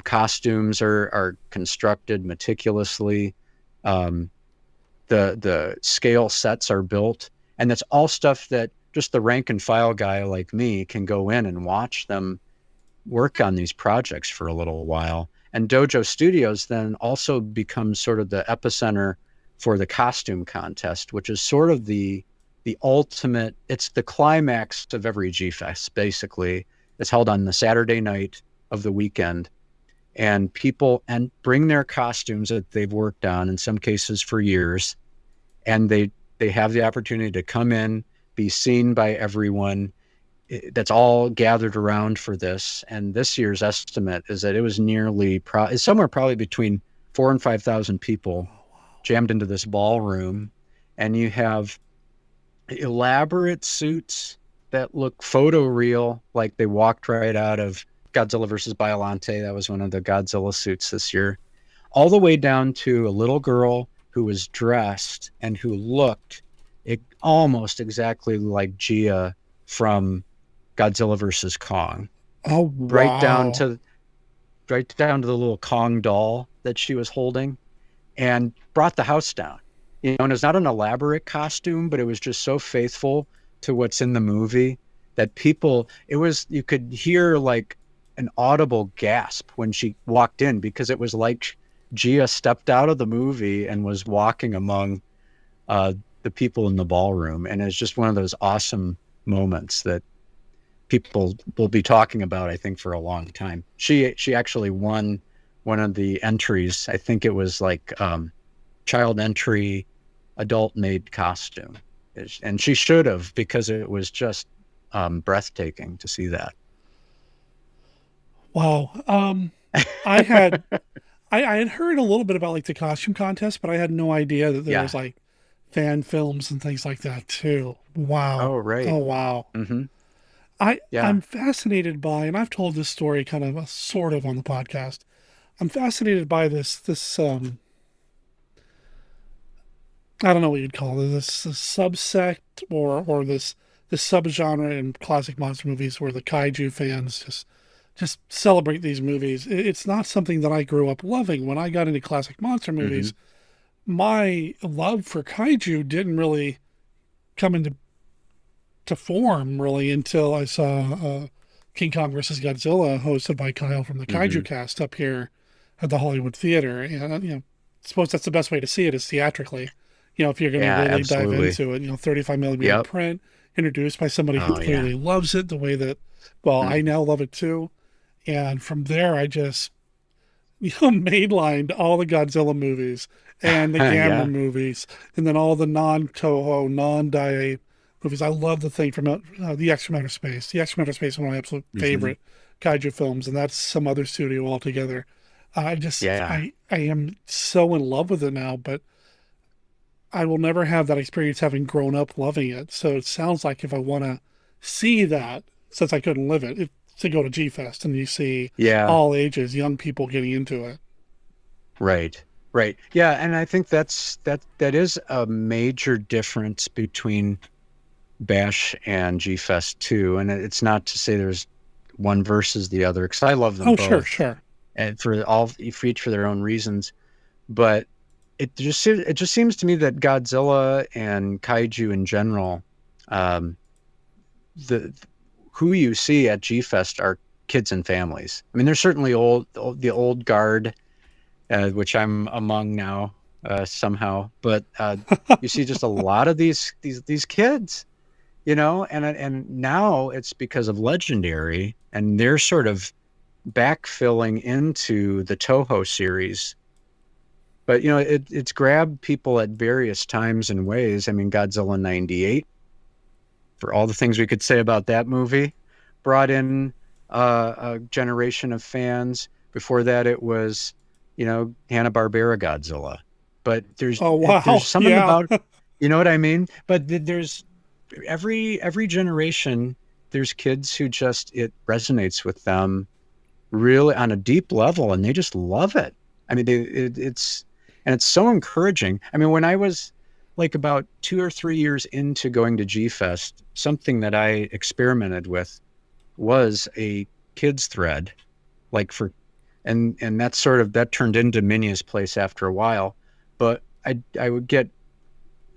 Speaker 7: costumes are constructed meticulously. The scale sets are built, and that's all stuff that just the rank and file guy like me can go in and watch them work on these projects for a little while. And Dojo Studios then also becomes sort of the epicenter for the costume contest, which is sort of the ultimate, it's the climax of every G-Fest, basically. It's held on the Saturday night of the weekend, and people bring their costumes that they've worked on, in some cases for years, and they have the opportunity to come in, be seen by everyone. That's all gathered around for this. And this year's estimate is that it was nearly somewhere probably between 4,000 and 5,000 people jammed into this ballroom. And you have elaborate suits that look photoreal, like they walked right out of Godzilla versus Biollante. That was one of the Godzilla suits this year. All the way down to a little girl who was dressed and who looked almost exactly like Gia from Godzilla versus Kong.
Speaker 1: Oh, wow.
Speaker 7: Right down to the little Kong doll that she was holding, and brought the house down. And it was not an elaborate costume, but it was just so faithful to what's in the movie that you could hear like an audible gasp when she walked in, because it was like Gia stepped out of the movie and was walking among the people in the ballroom. And it's just one of those awesome moments that people will be talking about, I think, for a long time. She actually won one of the entries. I think it was like child entry, adult made costume. And she should have, because it was just breathtaking to see that.
Speaker 1: Wow. I had heard a little bit about like the costume contest, but I had no idea that there was like fan films and things like that too. Wow.
Speaker 7: Oh, right.
Speaker 1: Oh, wow.
Speaker 7: Mm-hmm.
Speaker 1: I'm fascinated by, and I've told this story kind of sort of on the podcast. I'm fascinated by this I don't know what you'd call it, this subsect or this subgenre in classic monster movies where the kaiju fans just celebrate these movies. It's not something that I grew up loving. When I got into classic monster movies, my love for kaiju didn't really come into form really until I saw King Kong versus Godzilla, hosted by Kyle from the Kaiju Cast up here at the Hollywood Theater. And I suppose that's the best way to see it, is theatrically. If you're going to really dive into it, 35 millimeter print, introduced by somebody who clearly loves it the way that, I now love it too. And from there, I just, mainlined all the Godzilla movies and the Gamera movies, and then all the non-Toho, non-Daiei movies. I love the thing from the X from Outer Space. The X from Outer Space is one of my absolute favorite kaiju films, and that's some other studio altogether. I am so in love with it now, but I will never have that experience having grown up loving it. So it sounds like if I want to see that, since I couldn't live it, to go to G-Fest and you see all ages, young people getting into it.
Speaker 7: Right. Yeah, and I think that is a major difference between Bash and G-Fest too. And it's not to say there's one versus the other, because I love them both. Sure. And for each for their own reasons. But it just seems to me that Godzilla and kaiju in general, who you see at G-Fest are kids and families. I mean, there's certainly the old guard, which I'm among now somehow, but you see just a lot of these kids, and now it's because of Legendary, and they're sort of backfilling into the Toho series. But it's grabbed people at various times and ways. I mean, Godzilla 98, for all the things we could say about that movie, brought in a generation of fans. Before that, it was, Hanna-Barbera Godzilla. But there's something about, you know what I mean? But there's every generation, there's kids who it resonates with them really on a deep level, and they just love it. I mean, it's so encouraging. I mean, when I was like about 2 or 3 years into going to G-Fest, something that I experimented with was a kids thread, and that turned into Minia's Place after a while. But I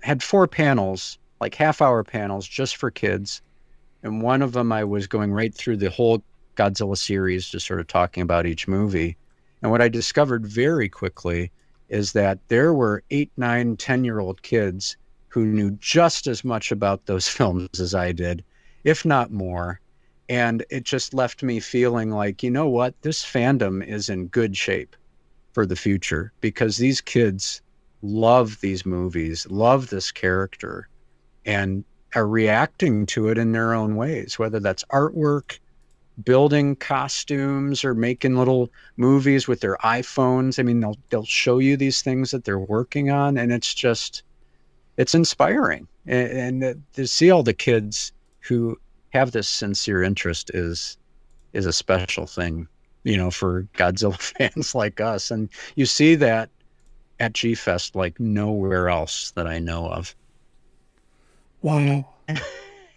Speaker 7: had 4 panels, like half-hour panels just for kids. And one of them I was going right through the whole Godzilla series, just sort of talking about each movie. And what I discovered very quickly is that there were 8, 9, 10-year-old kids who knew just as much about those films as I did, if not more. And it just left me feeling like, you know what, this fandom is in good shape for the future, because these kids love these movies, love this character, and are reacting to it in their own ways, whether that's artwork, building costumes, or making little movies with their iPhones. I mean, they'll show you these things that they're working on, and it's inspiring. And to see all the kids who have this sincere interest is a special thing, for Godzilla fans like us. And you see that at G-Fest like nowhere else that I know of.
Speaker 1: Wow.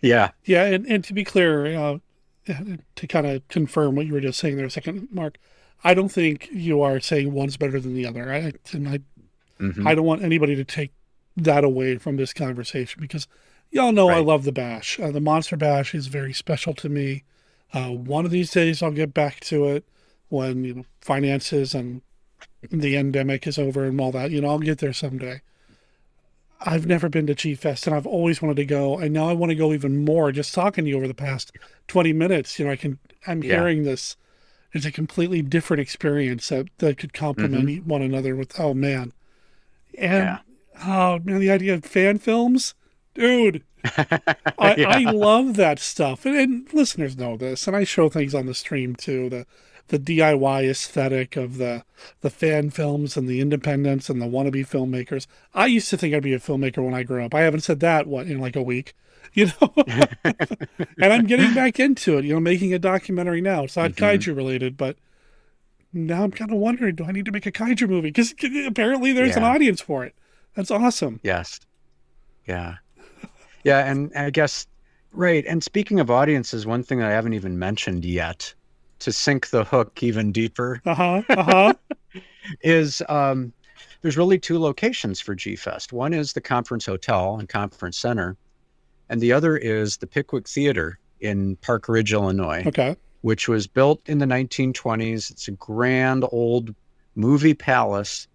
Speaker 7: Yeah.
Speaker 1: Yeah, and to be clear, to kind of confirm what you were just saying there a second, Mark, I don't think you are saying one's better than the other. I don't want anybody to take that away from this conversation, because y'all know I love the Bash. The Monster Bash is very special to me. One of these days I'll get back to it when finances and the endemic is over and all that. I'll get there someday. I've never been to G-Fest, and I've always wanted to go. And now I want to go even more. Just talking to you over the past 20 minutes, I'm hearing this. It's a completely different experience that could complement one another with, oh man. And, oh man, the idea of fan films, dude, I love that stuff. And listeners know this, and I show things on the stream too, the DIY aesthetic of the fan films and the independents and the wannabe filmmakers. I used to think I'd be a filmmaker when I grew up. I haven't said that, in like a week, and I'm getting back into it, making a documentary now. It's not kaiju related, but now I'm kind of wondering, do I need to make a kaiju movie? Because apparently there's an audience for it. That's awesome.
Speaker 7: Yes. Yeah. Yeah. And I guess, right. And speaking of audiences, one thing that I haven't even mentioned yet, to sink the hook even deeper, is there's really 2 locations for G-Fest. One is the Conference Hotel and Conference Center, and the other is the Pickwick Theater in Park Ridge, Illinois, which was built in the 1920s. It's a grand old movie palace,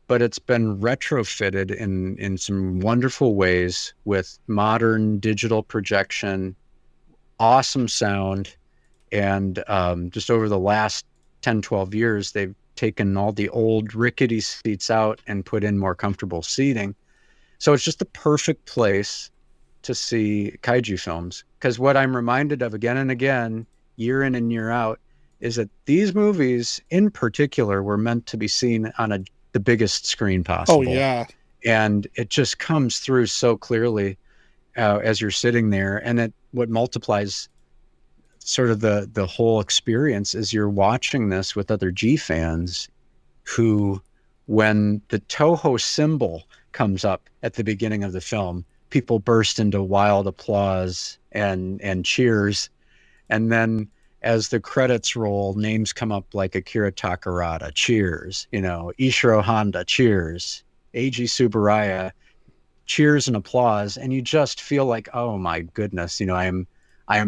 Speaker 7: but it's been retrofitted in some wonderful ways with modern digital projection, awesome sound, And just over the last 10, 12 years, they've taken all the old rickety seats out and put in more comfortable seating. So it's just the perfect place to see kaiju films. Because what I'm reminded of again and again, year in and year out, is that these movies in particular were meant to be seen on the biggest screen possible.
Speaker 1: Oh, yeah.
Speaker 7: And it just comes through so clearly as you're sitting there. And what multiplies sort of the whole experience is you're watching this with other G fans who, when the Toho symbol comes up at the beginning of the film, people burst into wild applause and cheers. And then as the credits roll, names come up like Akira Takarada, cheers, Ishiro Honda, cheers, Eiji Tsuburaya, cheers and applause. And you just feel like, oh my goodness, I am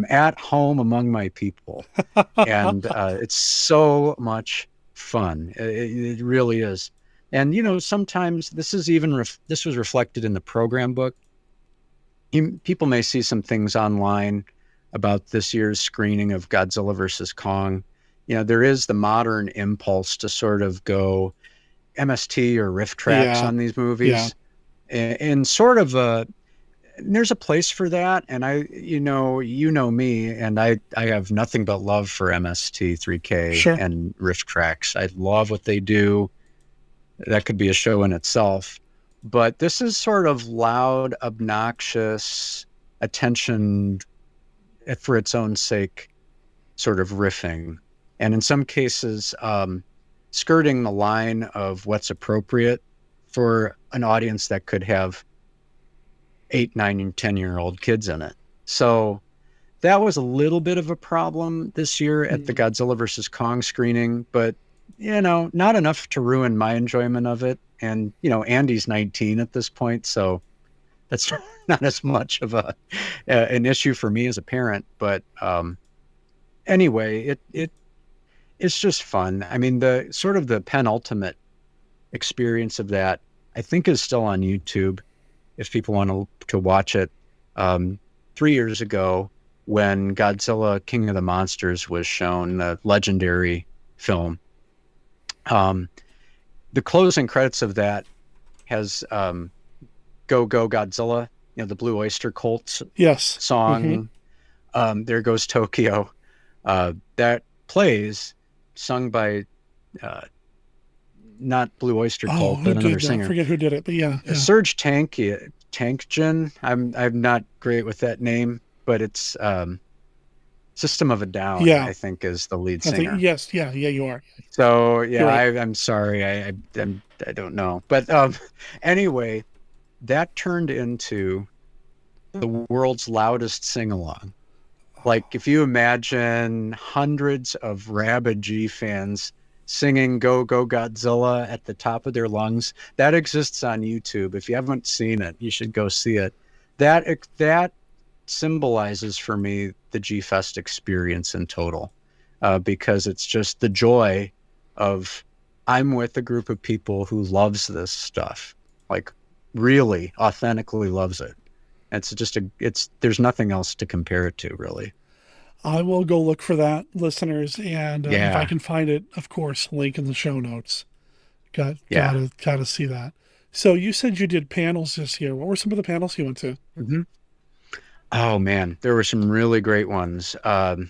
Speaker 7: at home among my people. And it's so much fun. It really is. And, sometimes this was reflected in the program book. People may see some things online about this year's screening of Godzilla versus Kong. There is the modern impulse to sort of go MST or riff tracks on these movies. Yeah. And sort of there's a place for that. And you know me, and I have nothing but love for MST 3K and riff tracks. I love what they do. That could be a show in itself. But this is sort of loud, obnoxious, attention for its own sake sort of riffing. And in some cases, skirting the line of what's appropriate for an audience that could have 8, 9, and 10-year-old kids in it. So that was a little bit of a problem this year at the Godzilla vs. Kong screening, but, not enough to ruin my enjoyment of it. And, Andy's 19 at this point, so that's not as much of an issue for me as a parent. But anyway, it's just fun. I mean, the sort of the penultimate experience of that, I think, is still on YouTube if people want to watch it. 3 years ago, when Godzilla King of the Monsters was shown, the legendary film, the closing credits of that has Go Go Godzilla, the Blue Oyster Cult song. Mm-hmm. There Goes Tokyo. That plays, sung by not Blue Oyster Cult, but another singer.
Speaker 1: I forget who did it, but yeah.
Speaker 7: Serge Tankian. I'm not great with that name, but it's System of a Down, I think, is the lead singer.
Speaker 1: Yes, you are.
Speaker 7: So
Speaker 1: right.
Speaker 7: I'm sorry, I don't know, but anyway, that turned into the world's loudest sing-along. Like, if you imagine hundreds of rabid G fans singing Go Go Godzilla at the top of their lungs, that exists on YouTube. If you haven't seen it, you should go see it. That symbolizes for me the G-Fest experience in total, because it's just the joy of, I'm with a group of people who loves this stuff, like really authentically loves it. It's just there's nothing else to compare it to, really.
Speaker 1: I will go look for that, listeners, and if I can find it, of course, link in the show notes. Gotta see that. So you said you did panels this year. What were some of the panels you went to?
Speaker 7: Mm-hmm. Oh man, there were some really great ones. On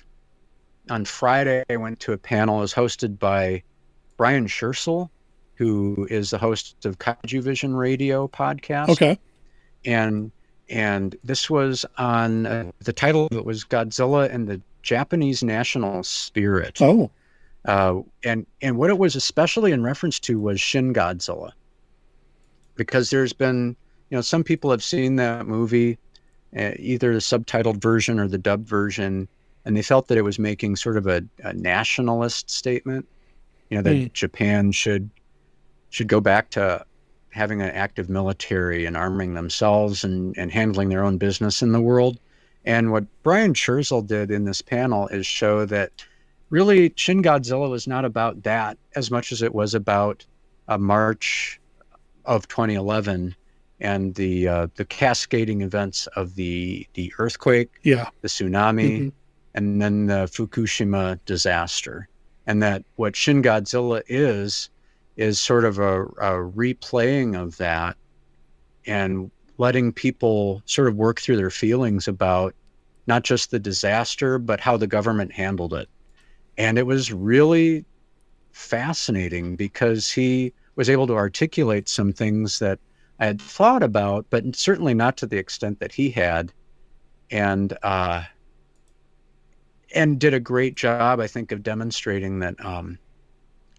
Speaker 7: Friday, I went to a panel. It was hosted by Brian Scherzel, who is the host of Kaiju Vision Radio podcast.
Speaker 1: Okay.
Speaker 7: And this was on, the title of it was Godzilla and the Japanese National Spirit.
Speaker 1: Oh.
Speaker 7: And what it was especially in reference to was Shin Godzilla. Because there's been, some people have seen that movie, either the subtitled version or the dubbed version, and they felt that it was making sort of a nationalist statement, that Japan should go back to having an active military and arming themselves and handling their own business in the world. And what Brian Scherzel did in this panel is show that really Shin Godzilla was not about that as much as it was about March of 2011 and the cascading events of the earthquake, the tsunami, and then the Fukushima disaster. And that what Shin Godzilla is sort of a replaying of that, and letting people sort of work through their feelings about not just the disaster, but how the government handled it. And it was really fascinating because he was able to articulate some things that I had thought about, but certainly not to the extent that he had. And did a great job, I think, of demonstrating that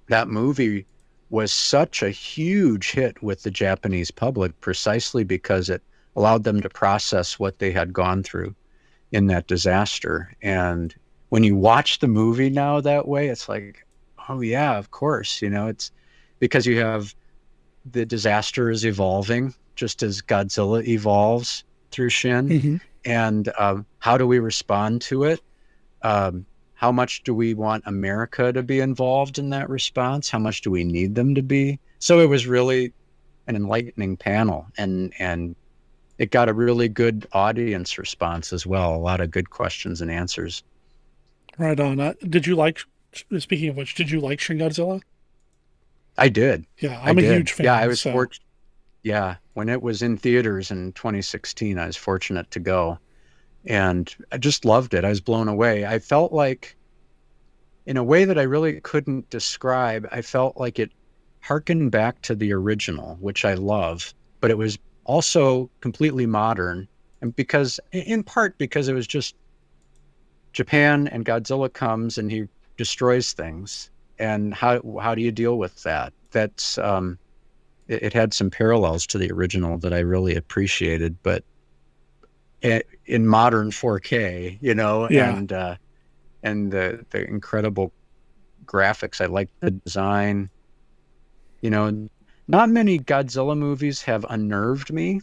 Speaker 7: that movie was such a huge hit with the Japanese public precisely because it allowed them to process what they had gone through in that disaster. And when you watch the movie now that way, it's like, oh yeah, of course, it's because you have the disaster is evolving just as Godzilla evolves through Shin.
Speaker 1: Mm-hmm.
Speaker 7: And how do we respond to it? How much do we want America to be involved in that response? How much do we need them to be? So it was really an enlightening panel, and it got a really good audience response as well. A lot of good questions and answers.
Speaker 1: Right on. Speaking of which, did you like Shin Godzilla?
Speaker 7: I did.
Speaker 1: Yeah, I'm a huge fan.
Speaker 7: Yeah, I was fortunate. Yeah, when it was in theaters in 2016, I was fortunate to go. And I just loved it. I was blown away. I felt like, in a way that I really couldn't describe, I felt like it harkened back to the original, which I love, but it was also completely modern. And in part because it was just Japan, and Godzilla comes and he destroys things. And how do you deal with that? That's, it had some parallels to the original that I really appreciated, but in modern 4K,
Speaker 1: yeah.
Speaker 7: and the incredible graphics. I like the design. Not many Godzilla movies have unnerved me,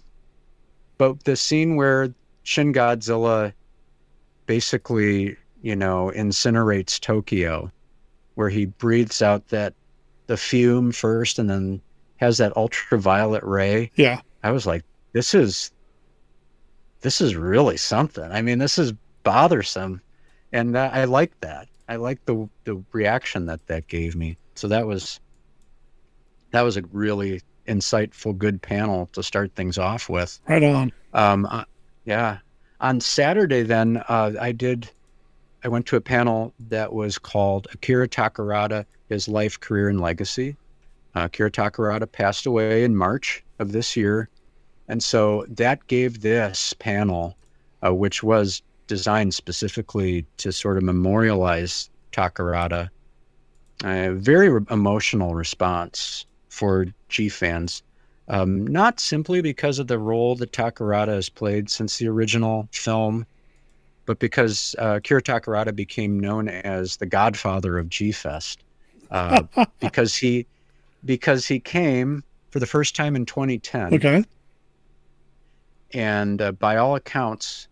Speaker 7: but the scene where Shin Godzilla basically, incinerates Tokyo, where he breathes out the fume first and then has that ultraviolet ray.
Speaker 1: Yeah.
Speaker 7: I was like, this is really something. I mean, this is bothersome. And I like that. I like the reaction that gave me. So that was a really insightful, good panel to start things off with.
Speaker 1: Right on.
Speaker 7: Yeah. On Saturday, then, I went to a panel that was called Akira Takarada, His Life, Career, and Legacy. Akira Takarada passed away in March of this year. And so that gave this panel, which was designed specifically to sort of memorialize Takarada, a very emotional response for G fans. Not simply because of the role that Takarada has played since the original film, but because Akira Takarada became known as the godfather of G-Fest, because he came for the first time in 2010.
Speaker 1: Okay.
Speaker 7: And by all accounts,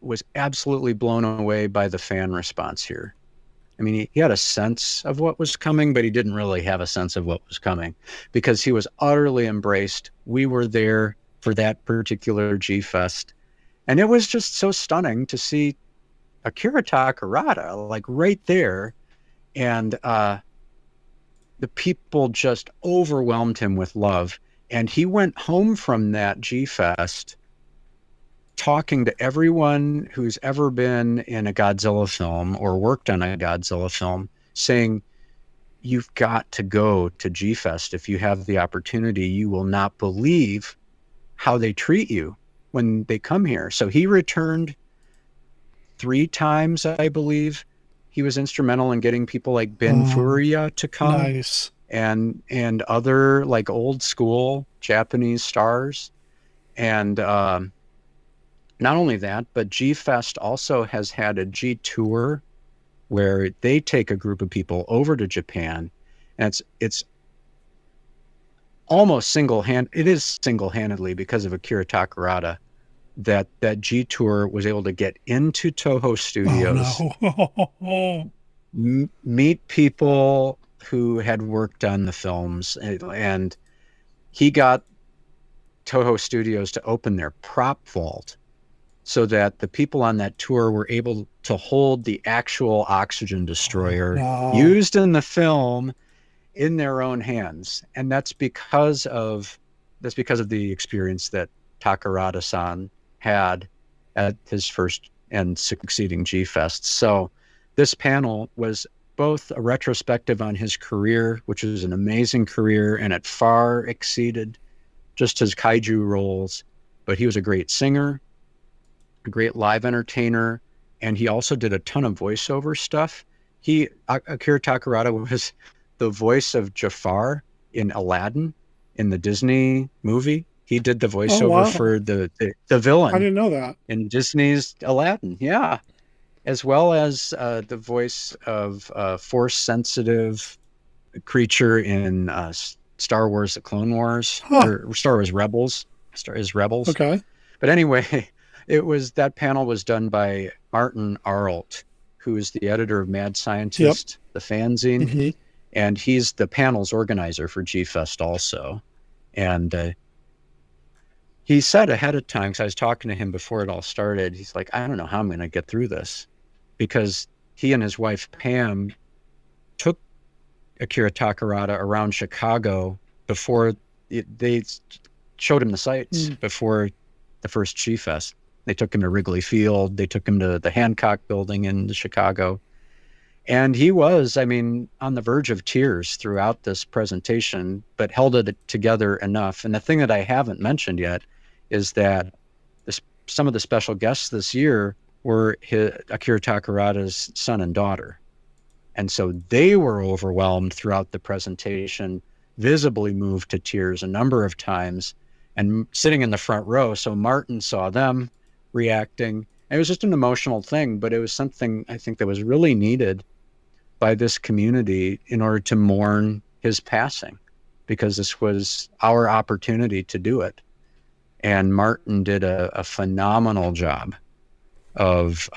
Speaker 7: was absolutely blown away by the fan response here. I mean, he had a sense of what was coming, but he didn't really have a sense of what was coming because he was utterly embraced. We were there for that particular G-Fest. And it was just so stunning to see Akira Takarada, like right there. And the people just overwhelmed him with love. And he went home from that G-Fest talking to everyone who's ever been in a Godzilla film or worked on a Godzilla film, saying, you've got to go to G-Fest. If you have the opportunity, you will not believe how they treat you when they come here. So he returned 3 times, I believe. He was instrumental in getting people like Ben Furia to come.
Speaker 1: Nice.
Speaker 7: And other like old school Japanese stars. And not only that, but G-Fest also has had a G tour where they take a group of people over to Japan, and it's almost single-handedly because of Akira Takarada that G tour was able to get into Toho Studios, meet people who had worked on the films, and he got Toho Studios to open their prop vault so that the people on that tour were able to hold the actual oxygen destroyer
Speaker 1: Wow.
Speaker 7: used in the film in their own hands. And that's because of the experience that Takarada-san had at his first and succeeding G-Fests. So this panel was both a retrospective on his career, which was an amazing career, and it far exceeded just his kaiju roles, but he was a great singer, a great live entertainer, and he also did a ton of voiceover stuff. Akira Takarada was the voice of Jafar in Aladdin in the Disney movie. He did the voiceover for the villain.
Speaker 1: I didn't know that.
Speaker 7: In Disney's Aladdin, yeah. As well as the voice of a force-sensitive creature in Star Wars: The Clone Wars, or Star Wars Rebels.
Speaker 1: Okay.
Speaker 7: But anyway, that panel was done by Martin Arlt, who is the editor of Mad Scientist, the fanzine, and he's the panel's organizer for G-Fest also. And he said ahead of time, because I was talking to him before it all started, he's like, I don't know how I'm going to get through this, because he and his wife Pam took Akira Takarada around Chicago before they showed him the sights before the first G-Fest. They took him to Wrigley Field. They took him to the Hancock Building in Chicago. And he was, on the verge of tears throughout this presentation, but held it together enough. And the thing that I haven't mentioned yet is that some of the special guests this year were Akira Takarada's son and daughter. And so they were overwhelmed throughout the presentation, visibly moved to tears a number of times, and sitting in the front row. So Martin saw them reacting. It was just an emotional thing, but it was something I think that was really needed by this community in order to mourn his passing, because this was our opportunity to do it. And Martin did a phenomenal job of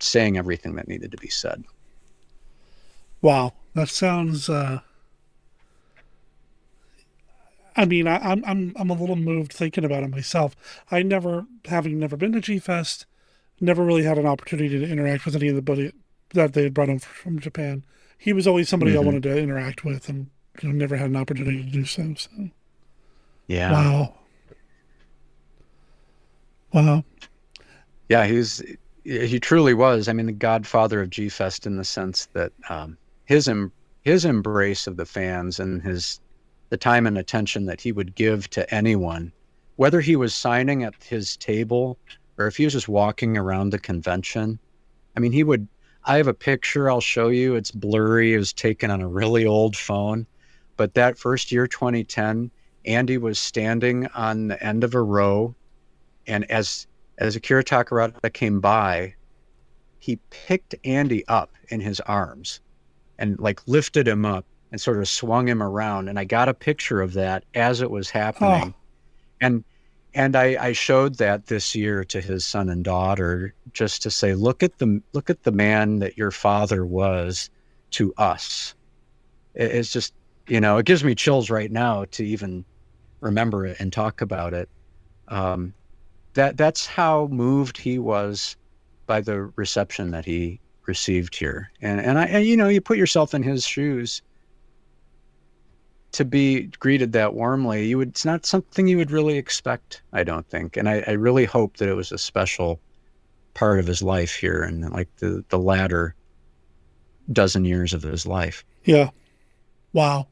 Speaker 7: saying everything that needed to be said.
Speaker 1: Wow, that sounds. I'm a little moved thinking about it myself. Having never been to G-Fest, never really had an opportunity to interact with anybody that they had brought him from Japan. He was always somebody I wanted to interact with, and never had an opportunity to do so. So,
Speaker 7: yeah,
Speaker 1: wow.
Speaker 7: Yeah, he truly was. The godfather of G-Fest, in the sense that his embrace of the fans and the time and attention that he would give to anyone, whether he was signing at his table or if he was just walking around the convention. I have a picture I'll show you. It's blurry. It was taken on a really old phone. But that first year, 2010, Andy was standing on the end of a row. And as Akira Takarada came by, he picked Andy up in his arms and lifted him up and sort of swung him around. And I got a picture of that as it was happening. And I showed that this year to his son and daughter, just to say, look at the man that your father was to us. It's just, it gives me chills right now to even remember it and talk about it. That's how moved he was by the reception that he received here. And you put yourself in his shoes. To be greeted that warmly, it's not something you would really expect, I don't think. And I really hope that it was a special part of his life here, and the latter dozen years of his life.
Speaker 1: Yeah. Wow.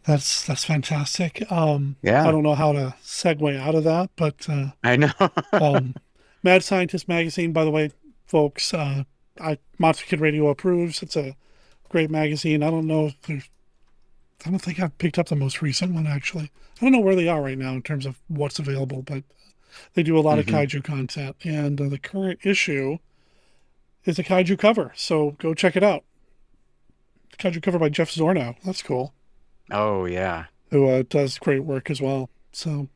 Speaker 1: That's fantastic.
Speaker 7: Yeah.
Speaker 1: I don't know how to segue out of that, but
Speaker 7: I know.
Speaker 1: Mad Scientist magazine, by the way, folks, Monster Kid Radio approves. It's a great magazine. I don't think I've picked up the most recent one, actually. I don't know where they are right now in terms of what's available, but they do a lot of kaiju content. And the current issue is a kaiju cover, so go check it out. Kaiju cover by Jeff Zornow. That's cool.
Speaker 7: Oh, yeah.
Speaker 1: Who does great work as well. So,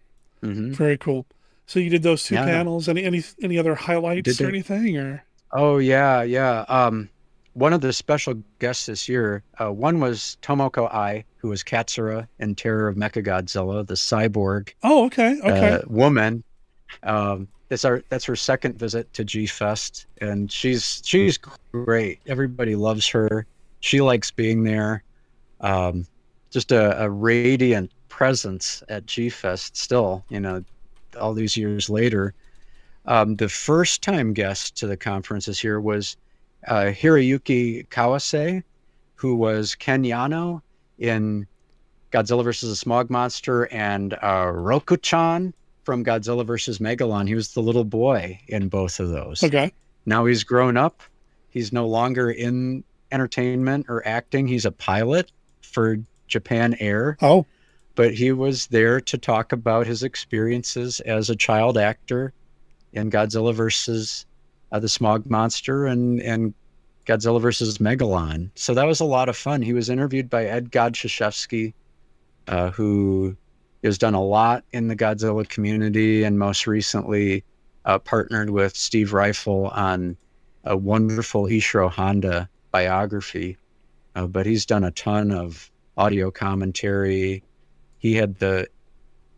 Speaker 1: very cool. So you did those two panels. Any other highlights or anything? Or?
Speaker 7: Oh, yeah. One of the special guests this year, one was Tomoko Ai, who was Katsura in Terror of Mechagodzilla, the cyborg
Speaker 1: okay.
Speaker 7: woman. That's her second visit to G Fest, and she's great. Everybody loves her. She likes being there. Just a radiant presence at G Fest still, all these years later. The first time guest to the conference this year was Hiroyuki Kawase, who was Ken Yano in Godzilla vs. the Smog Monster, and Roku-chan from Godzilla vs. Megalon. He was the little boy in both of those.
Speaker 1: Okay.
Speaker 7: Now he's grown up. He's no longer in entertainment or acting. He's a pilot for Japan Air.
Speaker 1: Oh.
Speaker 7: But he was there to talk about his experiences as a child actor in Godzilla vs. The Smog Monster and Godzilla vs. Megalon. So that was a lot of fun. He was interviewed by Ed Godshashevsky, who has done a lot in the Godzilla community, and most recently partnered with Steve Rifle on a wonderful Ishiro Honda biography. But he's done a ton of audio commentary. He had the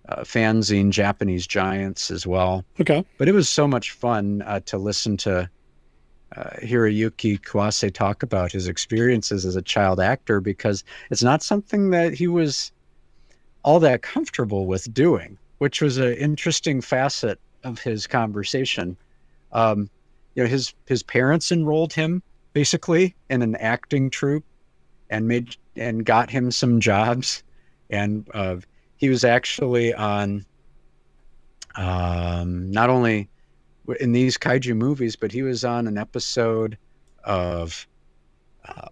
Speaker 7: fanzine Japanese Giants as well.
Speaker 1: Okay.
Speaker 7: But it was so much fun to listen to Hiroyuki Kawase talk about his experiences as a child actor, because it's not something that he was all that comfortable with doing, which was an interesting facet of his conversation. His parents enrolled him basically in an acting troupe and got him some jobs, and he was actually on not only in these kaiju movies, but he was on an episode of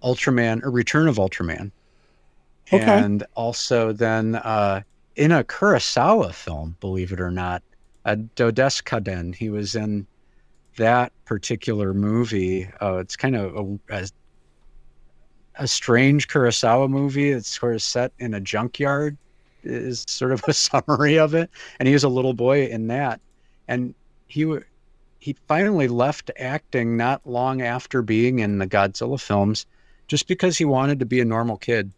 Speaker 7: Ultraman, or Return of Ultraman.
Speaker 1: Okay.
Speaker 7: And also then in a Kurosawa film, believe it or not, Dodeskaden, he was in that particular movie. It's kind of a strange Kurosawa movie. It's sort of set in a junkyard, is sort of a summary of it. And he was a little boy in that. And he finally left acting not long after being in the Godzilla films, just because he wanted to be a normal kid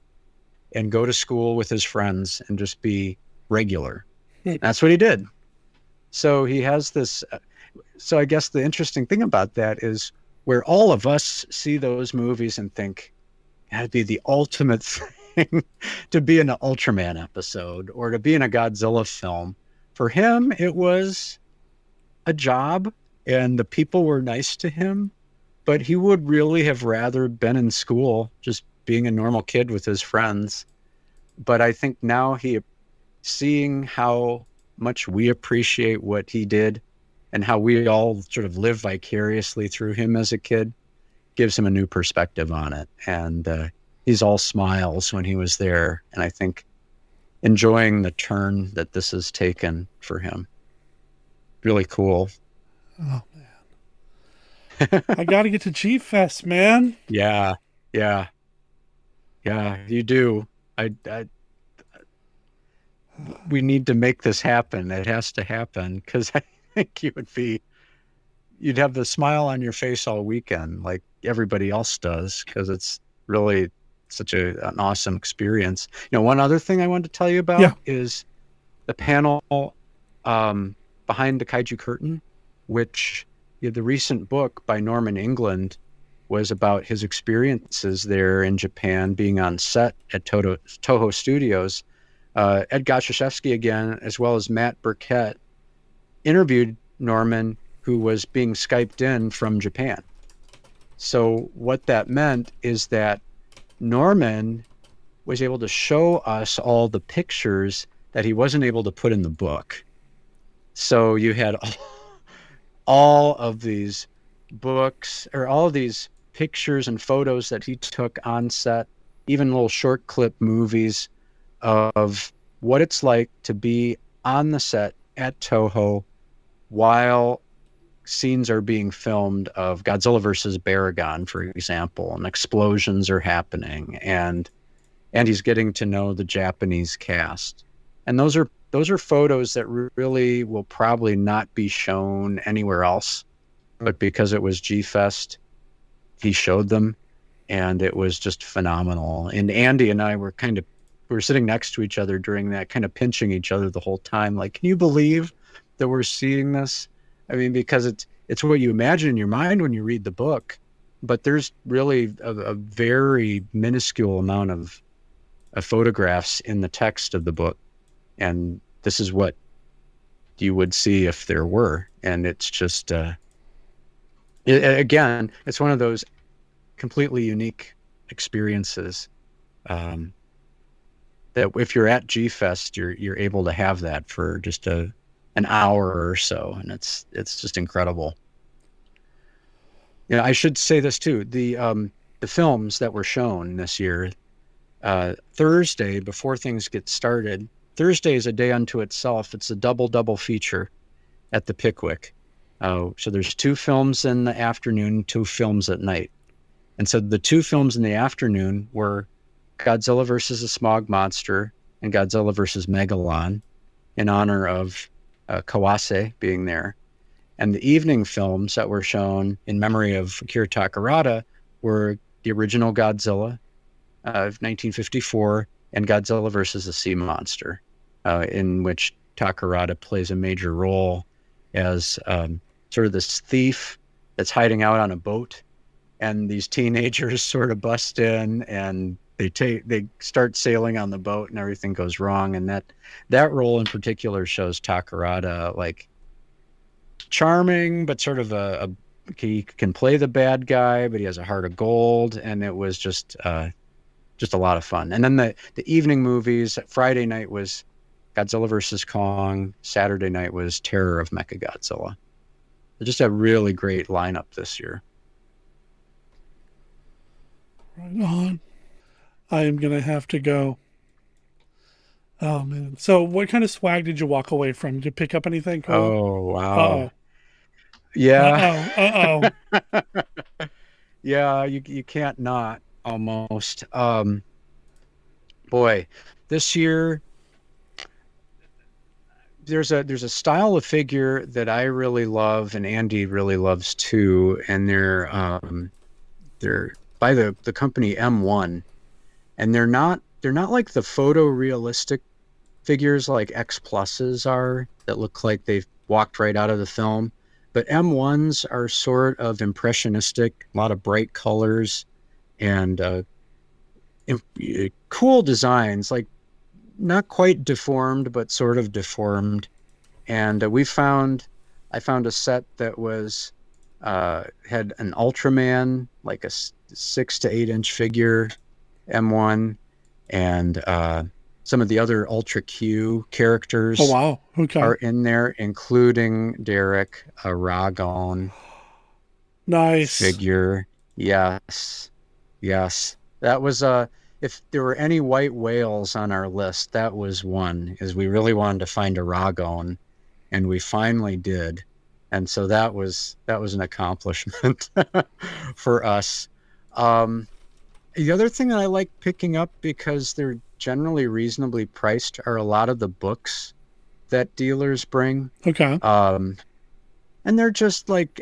Speaker 7: and go to school with his friends and just be regular. That's what he did. So he has this. So I guess the interesting thing about that is where all of us see those movies and think that'd be the ultimate thing to be in an Ultraman episode or to be in a Godzilla film. For him, it was a job, and the people were nice to him, but he would really have rather been in school, just being a normal kid with his friends. But I think now seeing how much we appreciate what he did and how we all sort of live vicariously through him as a kid gives him a new perspective on it. And he's all smiles when he was there. And I think enjoying the turn that this has taken for him. Really cool.
Speaker 1: Oh, man. I got to get to G-Fest, man.
Speaker 7: Yeah, you do. We need to make this happen. It has to happen, because I think you'd have the smile on your face all weekend like everybody else does, because it's really such an awesome experience. One other thing I wanted to tell you about is the panel Behind the Kaiju Curtain, which the recent book by Norman England was about his experiences there in Japan, being on set at Toho Studios. Ed Godshashevsky again, as well as Matt Burkett, interviewed Norman, who was being Skyped in from Japan. So what that meant is that Norman was able to show us all the pictures that he wasn't able to put in the book. So you had all of these books, or all of these pictures and photos that he took on set, even little short clip movies of what it's like to be on the set at Toho while scenes are being filmed of Godzilla versus Baragon, for example, and explosions are happening, and he's getting to know the Japanese cast. And those are photos that really will probably not be shown anywhere else, but because it was G-Fest, he showed them, and it was just phenomenal. And Andy and I were we were sitting next to each other during that, kind of pinching each other the whole time. Like, can you believe that we're seeing this I mean, because it's what you imagine in your mind when you read the book, but there's really a very minuscule amount of photographs in the text of the book, and this is what you would see if there were. And it's just again, it's one of those completely unique experiences that if you're at G-Fest, you're able to have that for just an hour or so, and it's just incredible. I should say this too: the films that were shown this year, Thursday, before things get started, Thursday is a day unto itself. It's a double feature at the Pickwick. So there's 2 films in the afternoon, 2 films at night. And so the 2 films in the afternoon were Godzilla versus the Smog Monster and Godzilla versus Megalon, in honor of Kawase being there. And the evening films that were shown in memory of Akira Takarada were the original Godzilla of 1954 and Godzilla versus the Sea Monster, in which Takarada plays a major role as sort of this thief that's hiding out on a boat, and these teenagers sort of bust in and they start sailing on the boat and everything goes wrong. And that role in particular shows Takarada like charming, but sort of he can play the bad guy, but he has a heart of gold. And it was just a lot of fun. And then the evening movies, Friday night was Godzilla vs. Kong. Saturday night was Terror of Mechagodzilla. Just a really great lineup this year.
Speaker 1: Right on. I am going to have to go. Oh, man. So what kind of swag did you walk away from? Did you pick up anything cool?
Speaker 7: Oh, wow.
Speaker 1: Uh-oh.
Speaker 7: Yeah. Yeah, you can't not, almost. Boy, this year there's a style of figure that I really love and Andy really loves too, and they're by the company M1, and they're not like the photorealistic figures like X Pluses are that look like they've walked right out of the film, but M1s are sort of impressionistic, a lot of bright colors and cool designs, like not quite deformed, but sort of deformed. And I found a set that was had an Ultraman, like a 6 to 8 inch figure, M1, and some of the other Ultra Q characters.
Speaker 1: Oh wow! Okay.
Speaker 7: Are in there, including Derek, a Ragon.
Speaker 1: Nice
Speaker 7: figure. Yes. That was if there were any white whales on our list, that was one. Is we really wanted to find a Ragon, and we finally did. And so that was an accomplishment for us. The other thing that I like picking up, because they're generally reasonably priced, are a lot of the books that dealers bring.
Speaker 1: Okay.
Speaker 7: And they're just like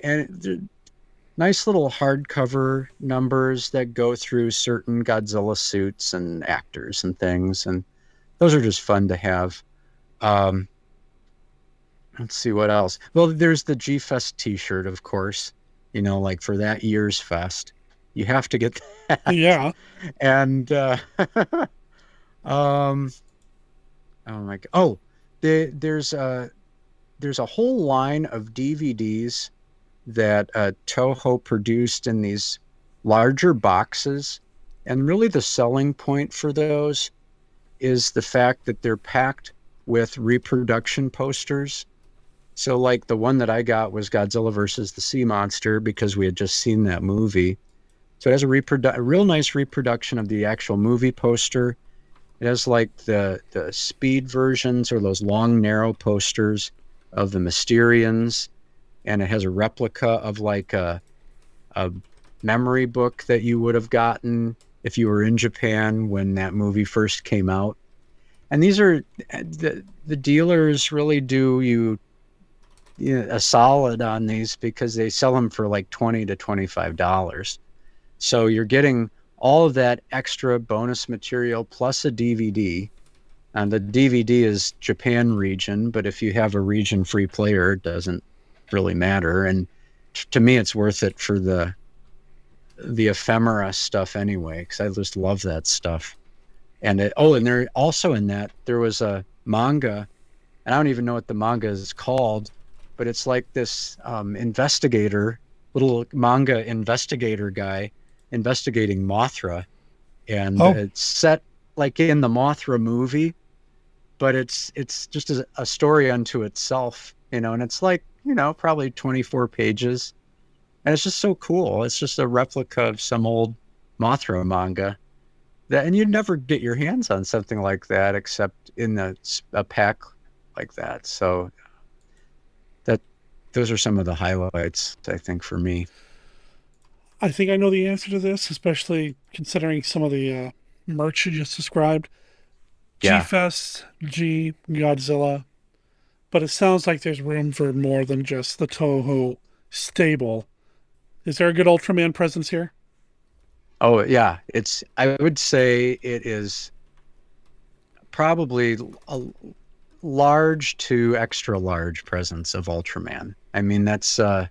Speaker 7: nice little hardcover numbers that go through certain Godzilla suits and actors and things, and those are just fun to have. Let's see what else. Well, there's the G-Fest t-shirt, of course, like for that year's fest. You have to get that.
Speaker 1: Yeah.
Speaker 7: And oh my god. Oh, there's a whole line of DVDs that Toho produced in these larger boxes, and really the selling point for those is the fact that they're packed with reproduction posters. So like the one that I got was Godzilla versus the Sea Monster, because we had just seen that movie. So it has a real nice reproduction of the actual movie poster. It has like the speed versions, or those long narrow posters of the Mysterians, and it has a replica of like a memory book that you would have gotten if you were in Japan when that movie first came out. And these are the dealers really do you a solid on these, because they sell them for like $20 to $25. So you're getting all of that extra bonus material plus a DVD. And the DVD is Japan region, but if you have a region free player, it doesn't really matter. And to me, it's worth it for the ephemera stuff anyway, because I just love that stuff. And and there also in that there was a manga, and I don't even know what the manga is called, but it's like this little manga investigator guy investigating Mothra, and it's set like in the Mothra movie, but it's just a story unto itself, and it's like, probably 24 pages, and it's just so cool. It's just a replica of some old Mothra manga. And you'd never get your hands on something like that except in a pack like that. So those are some of the highlights, I think, for me.
Speaker 1: I think I know the answer to this, especially considering some of the merch you just described.
Speaker 7: Yeah.
Speaker 1: G-Fest, Godzilla. But it sounds like there's room for more than just the Toho stable. Is there a good Ultraman presence here?
Speaker 7: Oh, yeah. I would say it is probably a large to extra large presence of Ultraman. I mean, that's, and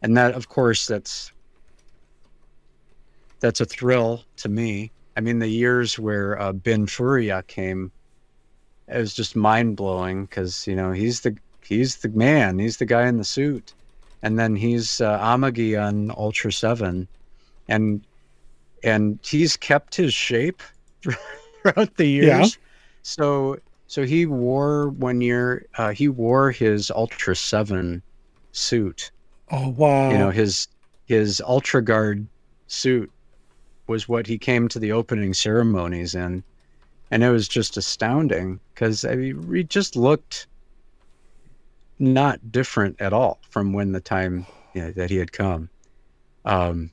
Speaker 7: that, of course, that's a thrill to me. I mean, the years where Ben Furia came, it was just mind blowing because, he's the man, he's the guy in the suit. And then he's Amagi on Ultra 7. And he's kept his shape throughout the years. Yeah. So he wore one year, he wore his Ultra 7 suit.
Speaker 1: Oh, wow.
Speaker 7: His Ultra Guard suit was what he came to the opening ceremonies in. And it was just astounding because he just looked not different at all from when the time that he had come. And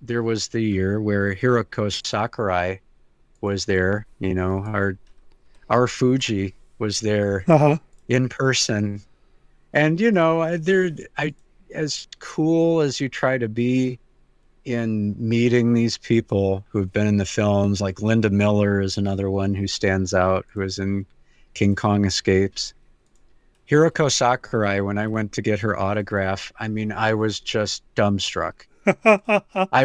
Speaker 7: there was the year where Hiroko Sakurai was there. Our Fuji was there in person, and as cool as you try to be in meeting these people who've been in the films, like Linda Miller is another one who stands out, who was in King Kong Escapes. Hiroko Sakurai, when I went to get her autograph, I mean, I was just dumbstruck. I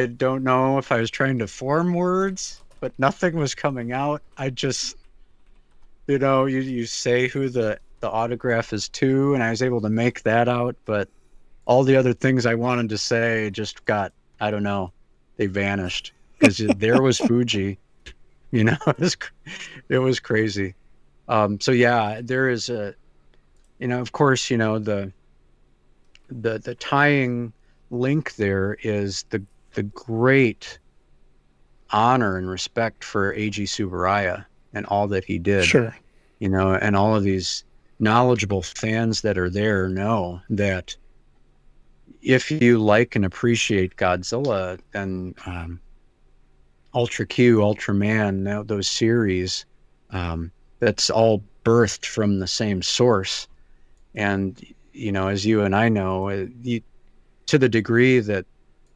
Speaker 7: don't know if I was trying to form words, but nothing was coming out. I just, you say who the autograph is to, and I was able to make that out, but all the other things I wanted to say just got, I don't know, they vanished because there was Fuji. It was crazy. So yeah, there is of course, the tying link there is the great honor and respect for Eiji Tsuburaya and all that he did.
Speaker 1: Sure.
Speaker 7: And all of these knowledgeable fans that are there know that if you like and appreciate Godzilla, then Ultra Q, Ultraman, those series, that's all birthed from the same source. And, as you and I know, to the degree that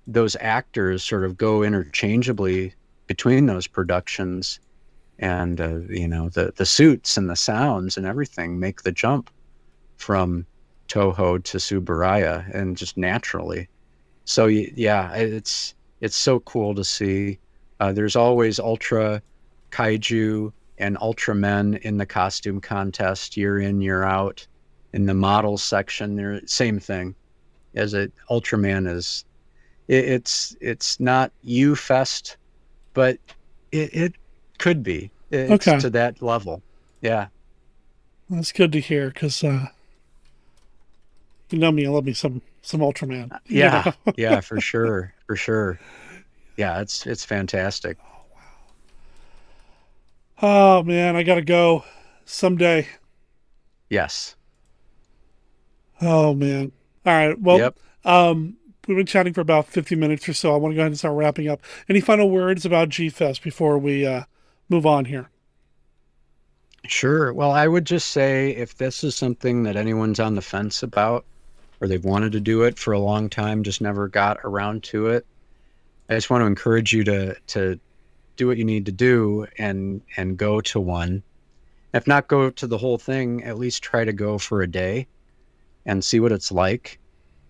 Speaker 7: those actors sort of go interchangeably between those productions, and, the suits and the sounds and everything make the jump from Toho to Tsuburaya, and just naturally. So, yeah, it's so cool to see. There's always Ultra Kaiju and Ultramen in the costume contest year in, year out. In the models section, there same thing. As Ultraman is, it's not U-Fest, but it could be. It's to that level. Yeah.
Speaker 1: That's good to hear because you know me, I love me some Ultraman.
Speaker 7: Yeah, yeah, for sure. Yeah, it's fantastic.
Speaker 1: Oh man, I gotta go someday.
Speaker 7: Yes.
Speaker 1: Oh man. All right. Well, we've been chatting for about 50 minutes or so. I want to go ahead and start wrapping up. Any final words about G-Fest before we move on here?
Speaker 7: Sure. Well, I would just say if this is something that anyone's on the fence about, or they've wanted to do it for a long time, just never got around to it, I just want to encourage you to do what you need to do and go to one. If not go to the whole thing, at least try to go for a day and see what it's like.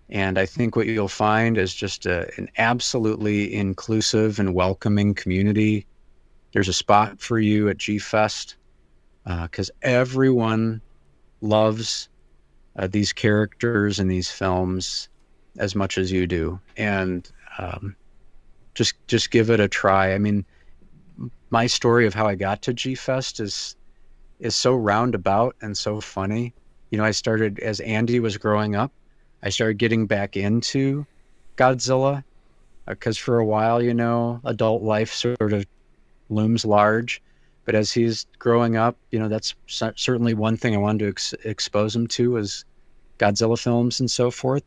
Speaker 7: And I think what you'll find is just an absolutely inclusive and welcoming community. There's a spot for you at G-Fest because everyone loves these characters and these films as much as you do. And just give it a try. I mean, my story of how I got to G-Fest is so roundabout and so funny. You know, I started as Andy was growing up. I started getting back into Godzilla because for a while, you know, adult life sort of looms large. But as he's growing up, you know, that's certainly one thing I wanted to expose him to was Godzilla films and so forth.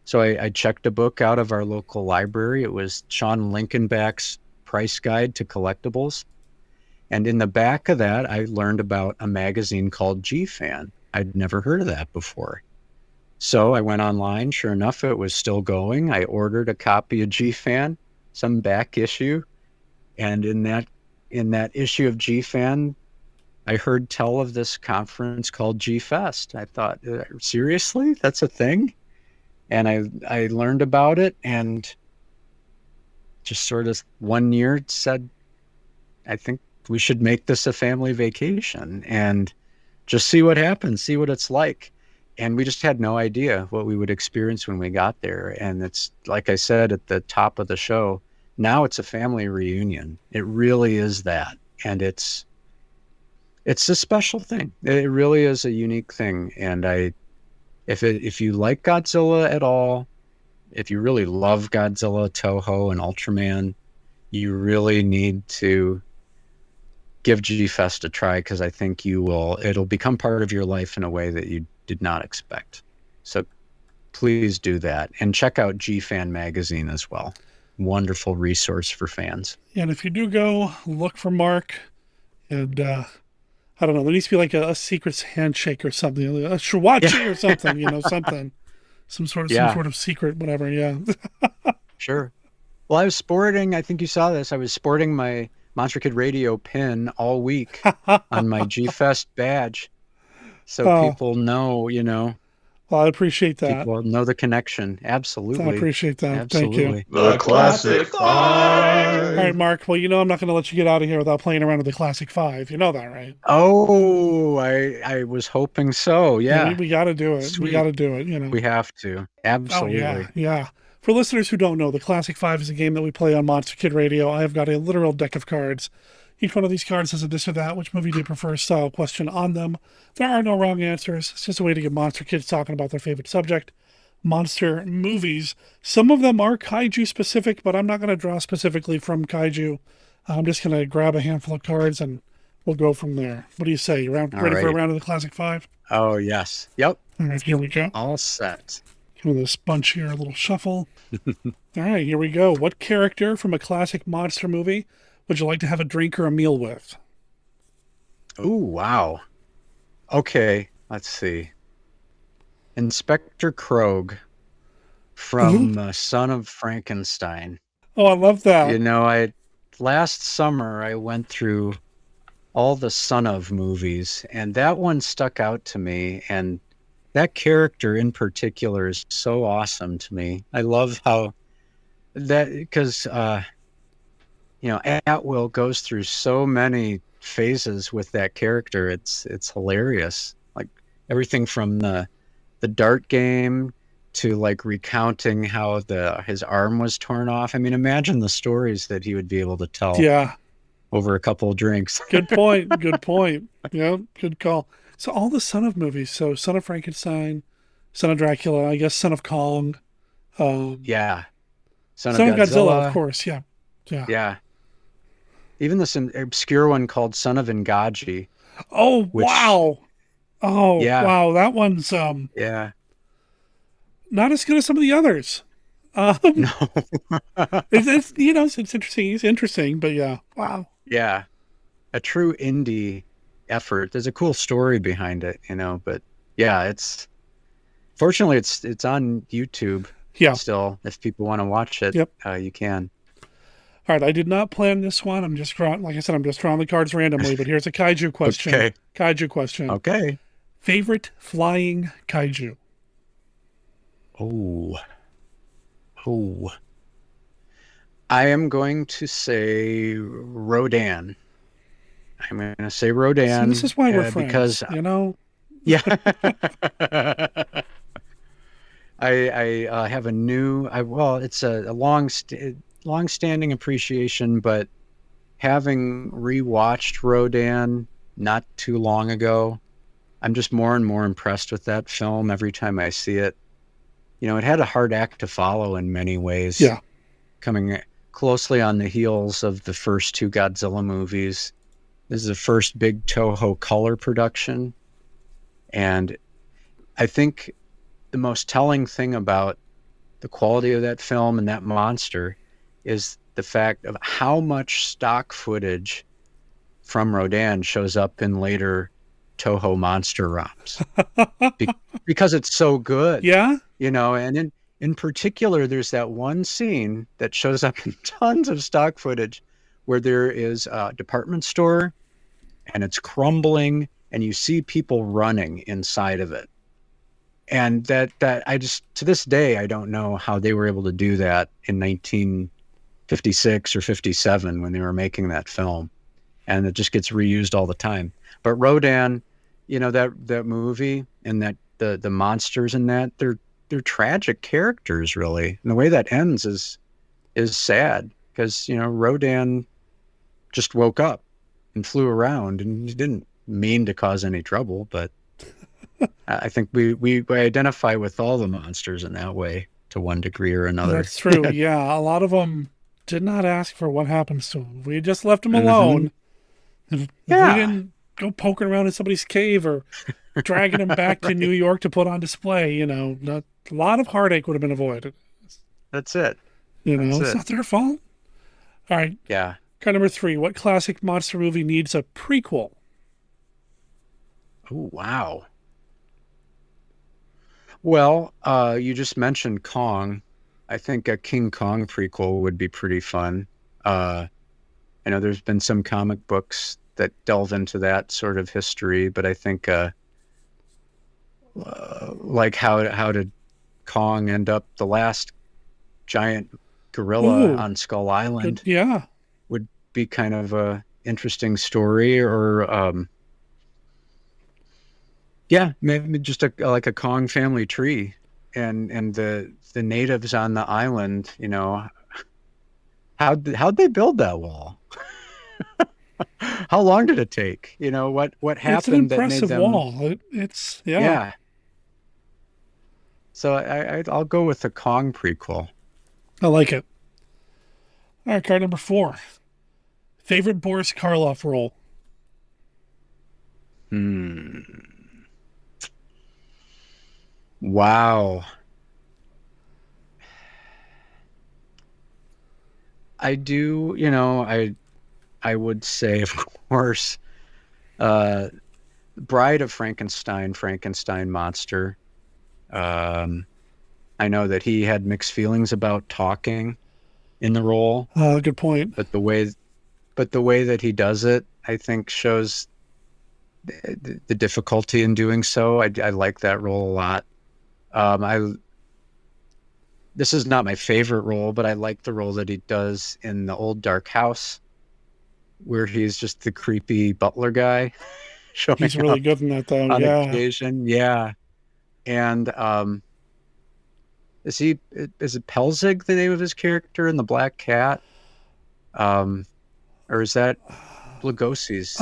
Speaker 7: So I checked a book out of our local library. It was Sean Lincolnback's Price Guide to Collectibles. And in the back of that, I learned about a magazine called G-Fan. I'd never heard of that before. So I went online. Sure enough, it was still going. I ordered a copy of G-Fan, some back issue. And in that issue of G-Fan, I heard tell of this conference called G-Fest. I thought, seriously? That's a thing? And I learned about it and just sort of one year said, I think we should make this a family vacation and just see what happens, see what it's like. And we just had no idea what we would experience when we got there. And it's, like I said at the top of the show, now it's a family reunion. It really is that. And it's a special thing. It really is a unique thing. And if you like Godzilla at all, if you really love Godzilla, Toho, and Ultraman, you really need to give G-Fest a try because I think it'll become part of your life in a way that you did not expect. So please do that. And check out G-Fan magazine as well. Wonderful resource for fans.
Speaker 1: And if you do go, look for Mark. And I don't know, there needs to be like a secret handshake or something, a Shirwachi or something, you know, something. Some sort of secret, whatever, yeah.
Speaker 7: Sure. Well, I was sporting, I think you saw this, I was sporting my Monster Kid Radio pin all week on my G-Fest badge. So people know, you know.
Speaker 1: Well, I appreciate that.
Speaker 7: People know the connection. Absolutely.
Speaker 1: I appreciate that.
Speaker 7: Absolutely.
Speaker 1: Thank you.
Speaker 2: The Classic Five.
Speaker 1: All right, Mark. Well, you know I'm not going to let you get out of here without playing around with the Classic Five. You know that, right?
Speaker 7: Oh, I was hoping so. Yeah.
Speaker 1: We got to do it.
Speaker 7: Sweet.
Speaker 1: We got to do it, you know.
Speaker 7: We have to. Absolutely.
Speaker 1: Oh, yeah. For listeners who don't know, the Classic Five is a game that we play on Monster Kid Radio. I have got a literal deck of cards. Each one of these cards has a this or that, which movie do you prefer style question on them. There are no wrong answers. It's just a way to get Monster Kids talking about their favorite subject, monster movies. Some of them are kaiju specific, but I'm not going to draw specifically from kaiju. I'm just going to grab a handful of cards and we'll go from there. What do you say? You ready for a round of the Classic Five?
Speaker 7: Oh, yes. Yep.
Speaker 1: All right, here we go.
Speaker 7: All set.
Speaker 1: Give me this bunch here, a little shuffle. All right, here we go. What character from a classic monster movie would you like to have a drink or a meal with?
Speaker 7: Oh, wow. Okay, let's see. Inspector Krogh from Son of Frankenstein.
Speaker 1: Oh, I love that.
Speaker 7: You know, last summer I went through all the Son of movies, and that one stuck out to me, and that character in particular is so awesome to me. I love how that, because you know, Atwill goes through so many phases with that character. It's hilarious. Like everything from the dart game to like recounting how his arm was torn off. I mean, imagine the stories that he would be able to tell.
Speaker 1: Yeah.
Speaker 7: Over a couple of drinks.
Speaker 1: Good point. Good point. Yeah, good call. So all the Son of movies. So Son of Frankenstein, Son of Dracula, I guess Son of Kong.
Speaker 7: Yeah.
Speaker 1: Son of Godzilla, of course. Yeah.
Speaker 7: Yeah. Even this obscure one called Son of Engagi.
Speaker 1: Oh, wow. Oh,
Speaker 7: yeah.
Speaker 1: Wow. That one's
Speaker 7: yeah.
Speaker 1: Not as good as some of the others.
Speaker 7: No.
Speaker 1: it's you know, it's interesting. It's interesting, but yeah. Wow.
Speaker 7: Yeah. A true indie effort. There's a cool story behind it, you know, but yeah, fortunately it's on YouTube.
Speaker 1: Yeah.
Speaker 7: Still, if people want to watch it,
Speaker 1: yep.
Speaker 7: You can.
Speaker 1: All right, I did not plan this one. I'm just drawing, like I said, I'm just drawing the cards randomly, but here's a kaiju question.
Speaker 7: Okay.
Speaker 1: Kaiju question.
Speaker 7: Okay.
Speaker 1: Favorite flying kaiju?
Speaker 7: Oh. I am going to say Rodan. I'm going to say Rodan.
Speaker 1: See, this is why we're friends,
Speaker 7: because,
Speaker 1: you know?
Speaker 7: Yeah. I have a new, it's a long-standing appreciation, but having rewatched Rodan not too long ago, I'm just more and more impressed with that film every time I see it. You know, it had a hard act to follow in many ways.
Speaker 1: Yeah.
Speaker 7: Coming closely on the heels of the first two Godzilla movies. This is the first big Toho color production. And I think the most telling thing about the quality of that film and that monster is the fact of how much stock footage from Rodan shows up in later Toho monster ROMs. Because it's so good.
Speaker 1: Yeah?
Speaker 7: You know, and in particular, there's that one scene that shows up in tons of stock footage where there is a department store and it's crumbling and you see people running inside of it. And that I just, to this day, I don't know how they were able to do that in 1956 or 57 when they were making that film. And it just gets reused all the time. But Rodan, you know, that movie and that the monsters in that, they're tragic characters, really. And the way that ends is sad because, you know, Rodan just woke up and flew around and he didn't mean to cause any trouble, but I think we identify with all the monsters in that way to one degree or another.
Speaker 1: That's true. Yeah. A lot of them did not ask for what happens to them. We just left them alone. If we didn't go poking around in somebody's cave or dragging them back to New York to put on display, you know, a lot of heartache would have been avoided.
Speaker 7: That's it.
Speaker 1: You know, it's not their fault. All right.
Speaker 7: Yeah.
Speaker 1: Card number 3. What classic monster movie needs a prequel?
Speaker 7: Oh, wow. Well, you just mentioned Kong. I think a King Kong prequel would be pretty fun. I know there's been some comic books that delve into that sort of history, but I think like how did Kong end up the last giant gorilla on Skull Island?
Speaker 1: Yeah.
Speaker 7: Would be kind of a interesting story, or maybe just like a Kong family tree, and the natives on the island. You know, how'd they build that wall? How long did it take? You know, what happened?
Speaker 1: It's an impressive
Speaker 7: that made them...
Speaker 1: wall. It's yeah.
Speaker 7: So I'll go with the Kong prequel.
Speaker 1: I like it. All right, card number 4. Favorite Boris Karloff role?
Speaker 7: Wow. I do, you know, I would say, of course, Bride of Frankenstein monster. I know that he had mixed feelings about talking in the role.
Speaker 1: Good point.
Speaker 7: But the way that he does it, I think, shows the difficulty in doing so. I like that role a lot. This is not my favorite role, but I like the role that he does in The Old Dark House, where he's just the creepy butler guy.
Speaker 1: He's really good in that, though.
Speaker 7: On occasion, yeah. And is it Pelzig, the name of his character in The Black Cat? Or is that Lugosi's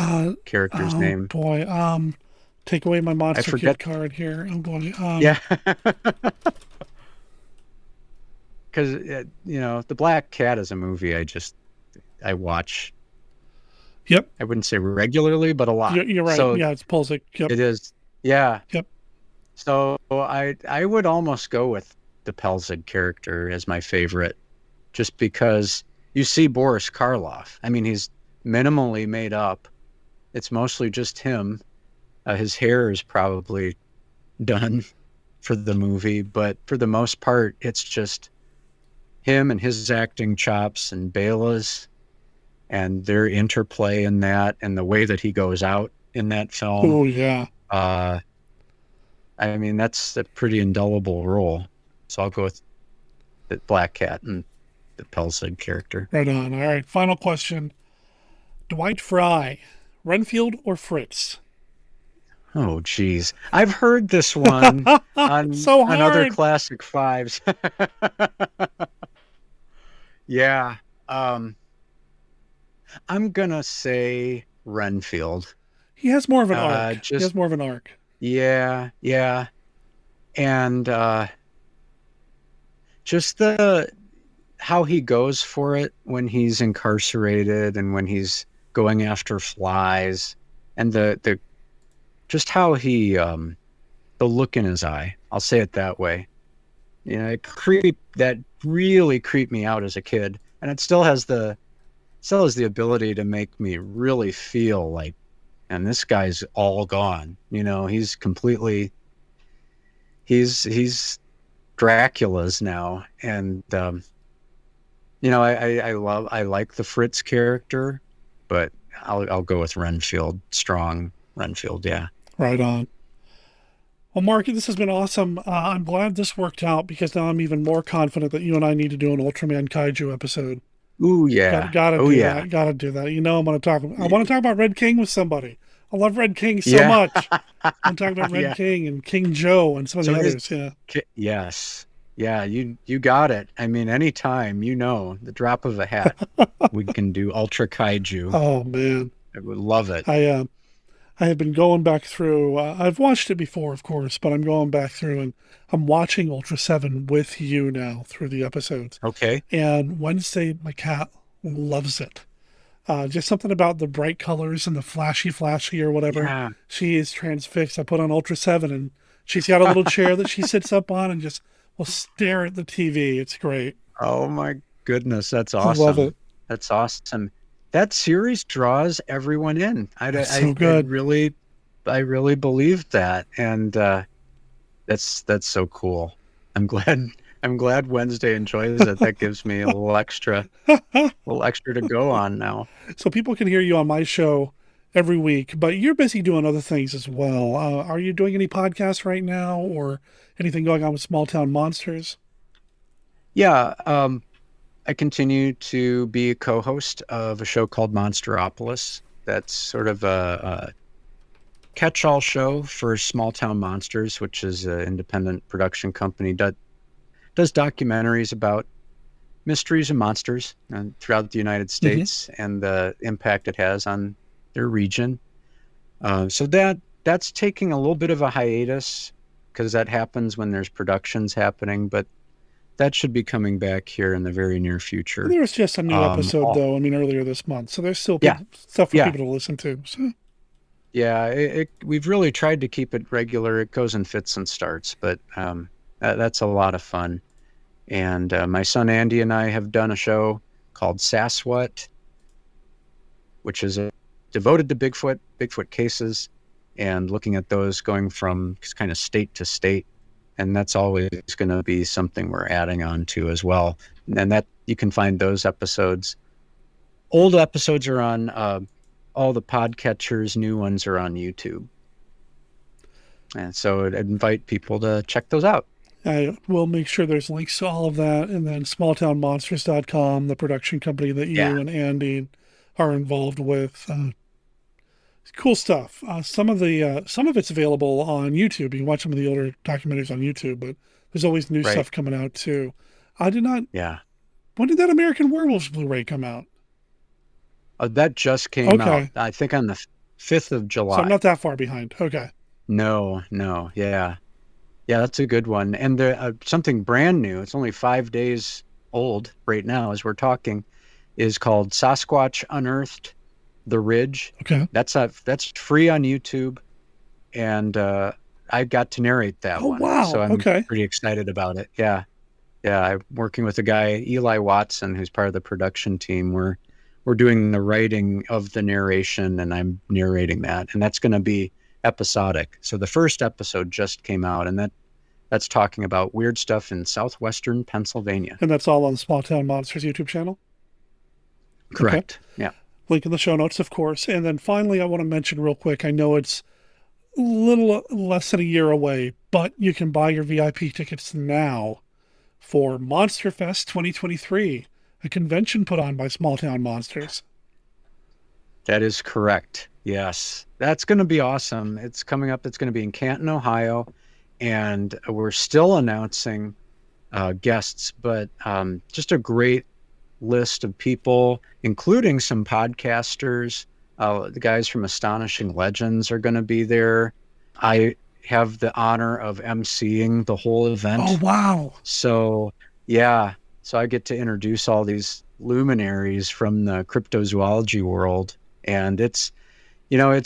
Speaker 7: character's name?
Speaker 1: Boy, take away my Monster Kid card here. I'm going.
Speaker 7: Yeah. Because you know, The Black Cat is a movie I watch.
Speaker 1: Yep.
Speaker 7: I wouldn't say regularly, but a lot.
Speaker 1: You're right.
Speaker 7: So
Speaker 1: yeah, it's Pelzig. Yep.
Speaker 7: It is. Yeah.
Speaker 1: Yep.
Speaker 7: So I would almost go with the Pelzig character as my favorite, just because you see Boris Karloff. I mean, he's minimally made up. It's mostly just him. His hair is probably done for the movie, but for the most part, it's just him and his acting chops and Bela's and their interplay in that and the way that he goes out in that film.
Speaker 1: Oh, yeah.
Speaker 7: I mean, that's a pretty indelible role. So I'll go with the Black Cat and the Pelzig character.
Speaker 1: Right on. All right. Final question. Dwight Fry, Renfield or Fritz?
Speaker 7: Oh, geez. I've heard this one on other Classic Fives. Yeah. I'm going to say Renfield.
Speaker 1: He has more of an arc. He has more of an arc.
Speaker 7: Yeah, yeah. And just how he goes for it when he's incarcerated and when he's going after flies, and the just how he the look in his eye. I'll say it that way. You know, that really creeped me out as a kid, and it still has the ability to make me really feel like, and this guy's all gone. You know, he's Dracula's now, and you know, I like the Fritz character, but I'll go with Renfield. Strong Renfield, yeah.
Speaker 1: Right on. Well, Mark, this has been awesome. I'm glad this worked out because now I'm even more confident that you and I need to do an Ultraman Kaiju episode.
Speaker 7: Ooh, yeah.
Speaker 1: Gotta do that. You know, I want to talk about Red King with somebody. I love Red King so much. I'm talking about Red King and King Joe and some of the others. Yeah.
Speaker 7: Yes. Yeah, you got it. I mean, anytime, you know, the drop of a hat, we can do Ultra Kaiju.
Speaker 1: Oh, man.
Speaker 7: I would love it.
Speaker 1: I have been going back through, I've watched it before, of course, but I'm going back through and I'm watching Ultra 7 with you now through the episodes.
Speaker 7: Okay.
Speaker 1: And Wednesday, my cat loves it. Just something about the bright colors and the flashy or whatever.
Speaker 7: Yeah.
Speaker 1: She is transfixed. I put on Ultra 7 and she's got a little chair that she sits up on and just will stare at the TV. It's great.
Speaker 7: Oh my goodness. That's awesome.
Speaker 1: I love it.
Speaker 7: That's awesome. That series draws everyone in.
Speaker 1: So good.
Speaker 7: I really believed that. And that's so cool. I'm glad Wednesday enjoys it. That gives me a little extra to go on now.
Speaker 1: So people can hear you on my show every week, but you're busy doing other things as well. Are you doing any podcasts right now or anything going on with Small Town Monsters?
Speaker 7: Yeah. I continue to be a co-host of a show called Monsteropolis. That's sort of a catch-all show for Small Town Monsters, which is an independent production company that does documentaries about mysteries and monsters throughout the United States and the impact it has on their region. So that's taking a little bit of a hiatus because that happens when there's productions happening, but that should be coming back here in the very near future.
Speaker 1: There's just a new episode, though, earlier this month. So there's still stuff for people to listen to. So.
Speaker 7: Yeah, we've really tried to keep it regular. It goes in fits and starts, but that's a lot of fun. And my son Andy and I have done a show called Sasquatch, which is devoted to Bigfoot cases, and looking at those going from kind of state to state. And that's always going to be something we're adding on to as well. And that you can find those episodes. Old episodes are on all the podcatchers. New ones are on YouTube. And so I'd invite people to check those out.
Speaker 1: I will make sure there's links to all of that. And then smalltownmonsters.com, the production company that you and Andy are involved with. Cool stuff. Some of it's available on YouTube. You can watch some of the older documentaries on YouTube, but there's always new stuff coming out too. I did not.
Speaker 7: Yeah.
Speaker 1: When did that American Werewolves Blu-ray come out?
Speaker 7: That just came out. I think on the 5th of July.
Speaker 1: So I'm not that far behind. Okay.
Speaker 7: No. Yeah, that's a good one. And something brand new. It's only 5 days old right now as we're talking. Is called Sasquatch Unearthed. The Ridge.
Speaker 1: Okay.
Speaker 7: That's free on YouTube, and I got to narrate that one.
Speaker 1: Wow.
Speaker 7: So I'm pretty excited about it. Yeah. I'm working with a guy, Eli Watson, who's part of the production team. We're doing the writing of the narration, and I'm narrating that, and that's going to be episodic. So the first episode just came out, and That's talking about weird stuff in southwestern Pennsylvania.
Speaker 1: And that's all on the Small Town Monsters YouTube channel?
Speaker 7: Correct.
Speaker 1: Okay.
Speaker 7: Yeah.
Speaker 1: Link in the show notes, of course. And then finally, I want to mention real quick, I know it's a little less than a year away, but you can buy your VIP tickets now for Monster Fest 2023, a convention put on by Small Town Monsters.
Speaker 7: That is correct. Yes. That's going to be awesome. It's coming up. It's going to be in Canton, Ohio. And we're still announcing guests, but just a great list of people, including some podcasters. The guys from Astonishing Legends are going to be there. I have the honor of emceeing the whole event.
Speaker 1: Oh, wow.
Speaker 7: So, yeah. So I get to introduce all these luminaries from the cryptozoology world. And it's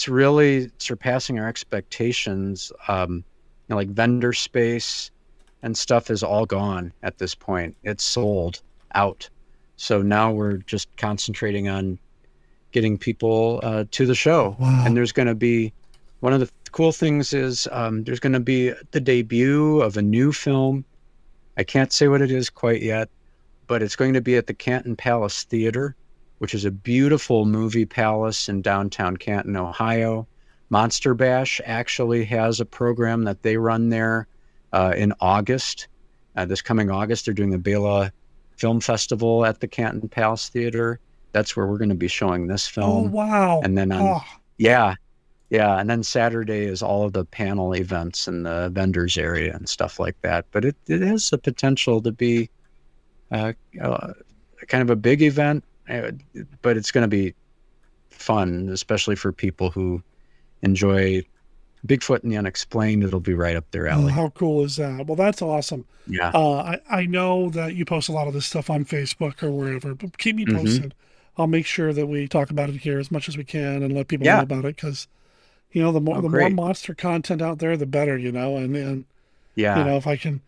Speaker 7: really surpassing our expectations. Like vendor space and stuff is all gone at this point. It's sold out. So now we're just concentrating on getting people to the show.
Speaker 1: Wow.
Speaker 7: And there's going to be, one of the cool things is there's going to be the debut of a new film. I can't say what it is quite yet, but it's going to be at the Canton Palace Theater, which is a beautiful movie palace in downtown Canton, Ohio. Monster Bash actually has a program that they run there in August. This coming August, they're doing the Bela Film Festival at the Canton Palace Theater. That's where we're going to be showing this film.
Speaker 1: Oh, wow.
Speaker 7: And then yeah. And then Saturday is all of the panel events in the vendors area and stuff like that. But it has the potential to be kind of a big event, but it's going to be fun, especially for people who enjoy Bigfoot and the unexplained. It'll be right up their alley.
Speaker 1: Oh, how cool is that? Well, that's awesome.
Speaker 7: Yeah.
Speaker 1: I know that you post a lot of this stuff on Facebook or wherever, but keep me posted. I'll make sure that we talk about it here as much as we can and let people know about it, because the more monster content out there, the better, and if I can,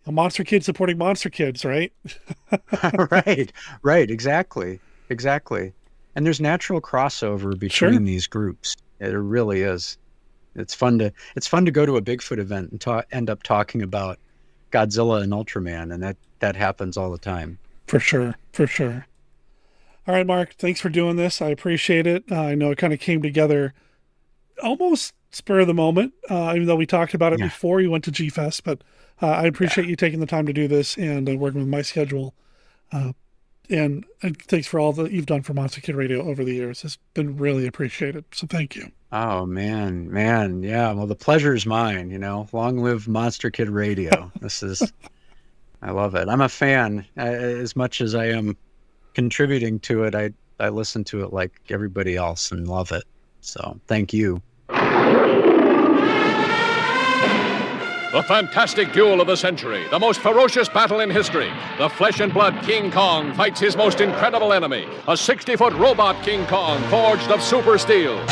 Speaker 1: a monster kid supporting monster kids, right?
Speaker 7: right. Exactly. And there's natural crossover between these groups. It really is. It's fun to go to a Bigfoot event and end up talking about Godzilla and Ultraman, and that happens all the time.
Speaker 1: For sure. All right, Mark, thanks for doing this. I appreciate it. I know it kind of came together almost spur of the moment, even though we talked about it before you went to G-Fest, but I appreciate you taking the time to do this and working with my schedule. And thanks for all that you've done for Monster Kid Radio over the years. It's been really appreciated. So thank you.
Speaker 7: Oh, man. Yeah. Well, the pleasure is mine, long live Monster Kid Radio. I love it. I'm a fan. As much as I am contributing to it, I listen to it like everybody else and love it. So thank you.
Speaker 14: The fantastic duel of the century, the most ferocious battle in history. The flesh and blood King Kong fights his most incredible enemy, a 60-foot robot King Kong forged of super steel.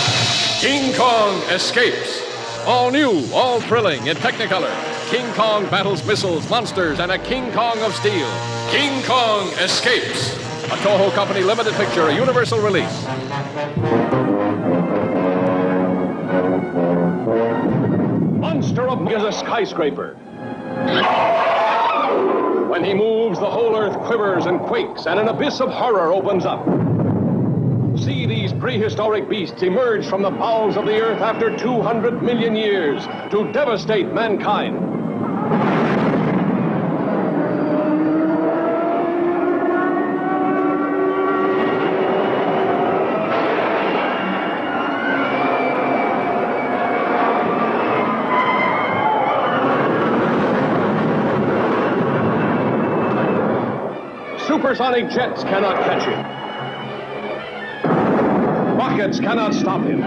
Speaker 14: King Kong escapes. All new, all thrilling in Technicolor. King Kong battles missiles, monsters, and a King Kong of steel. King Kong escapes. A Toho Company limited picture, a universal release. Monster of is a skyscraper. When he moves, the whole earth quivers and quakes, and an abyss of horror opens up. See these prehistoric beasts emerge from the bowels of the earth after 200 million years to devastate mankind. Supersonic jets cannot catch him. Rockets cannot stop him.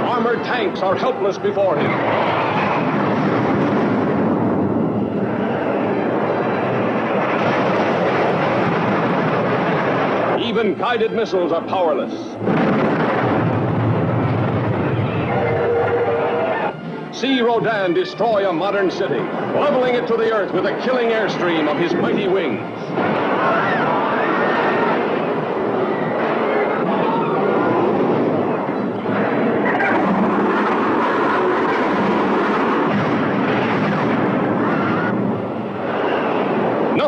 Speaker 14: Armored tanks are helpless before him. Even guided missiles are powerless. See Rodan destroy a modern city, leveling it to the earth with a killing airstream of his mighty wings.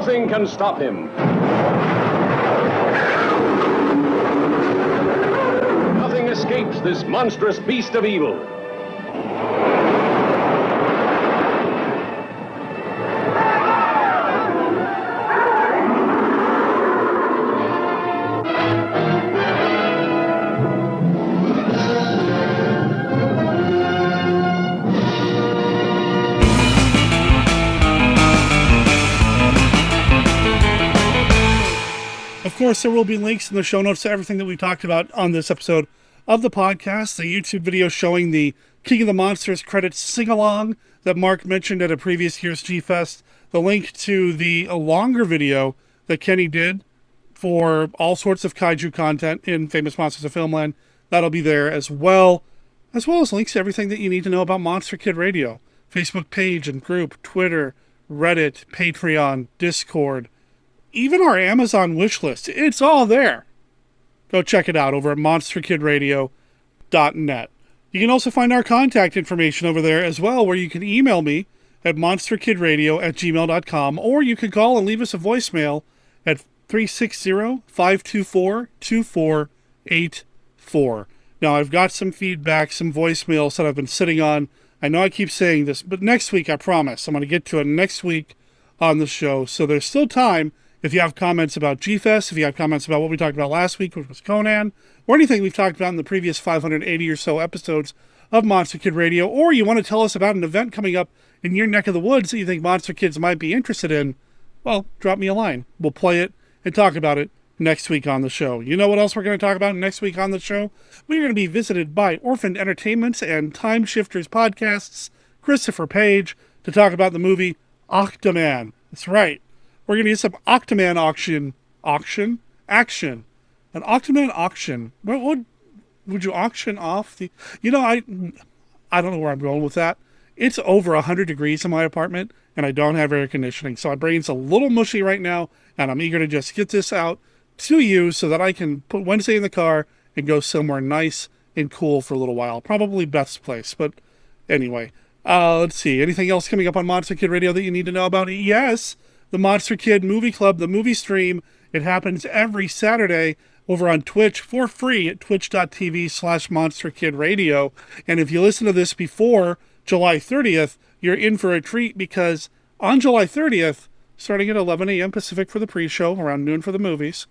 Speaker 13: Nothing can stop him. Nothing escapes this monstrous beast of evil.
Speaker 1: Of course, there will be links in the show notes to everything that we talked about on this episode of the podcast. The YouTube video showing the King of the Monsters credits sing-along that Mark mentioned at a previous year's G-Fest. The link to the longer video that Kenny did for all sorts of kaiju content in Famous Monsters of Filmland. That'll be there as well as links to everything that you need to know about Monster Kid Radio. Facebook page and group, Twitter, Reddit, Patreon, Discord, even our Amazon wish list. It's all there. Go check it out over at monsterkidradio.net. You can also find our contact information over there as well, where you can email me at monsterkidradio@gmail.com, or you can call and leave us a voicemail at 360-524-2484. Now, I've got some feedback, some voicemails that I've been sitting on. I know I keep saying this, but next week, I promise, I'm going to get to it next week on the show. So there's still time. If you have comments about G-Fest, if you have comments about what we talked about last week, which was Conan, or anything we've talked about in the previous 580 or so episodes of Monster Kid Radio, or you want to tell us about an event coming up in your neck of the woods that you think Monster Kids might be interested in, well, drop me a line. We'll play it and talk about it next week on the show. You know what else we're going to talk about next week on the show? We're going to be visited by Orphaned Entertainments and Time Shifters Podcasts, Christopher Page, to talk about the movie Octaman. That's right. We're going to get some Octaman action. An Octaman auction. What would you auction off the... You know, I don't know where I'm going with that. It's over 100 degrees in my apartment, and I don't have air conditioning, so my brain's a little mushy right now, and I'm eager to just get this out to you so that I can put Wednesday in the car and go somewhere nice and cool for a little while. Probably Beth's place, but anyway. Let's see. Anything else coming up on Monster Kid Radio that you need to know about? Yes, the Monster Kid Movie Club, the movie stream. It happens every Saturday over on Twitch for free at twitch.tv/monsterkidradio. And if you listen to this before July 30th, you're in for a treat, because on July 30th, starting at 11 a.m. Pacific for the pre-show, around noon for the movies,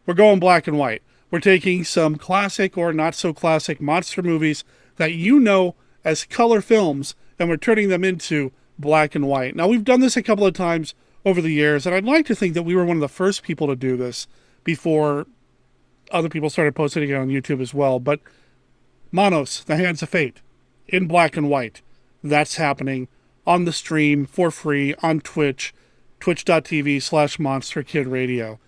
Speaker 1: we're going black and white. We're taking some classic or not so classic monster movies that you know as color films, and we're turning them into black and white. Now, we've done this a couple of times over the years, and I'd like to think that we were one of the first people to do this before other people started posting it on YouTube as well. But Manos, The Hands of Fate, in black and white, that's happening on the stream for free on Twitch, twitch.tv/monsterkidradio.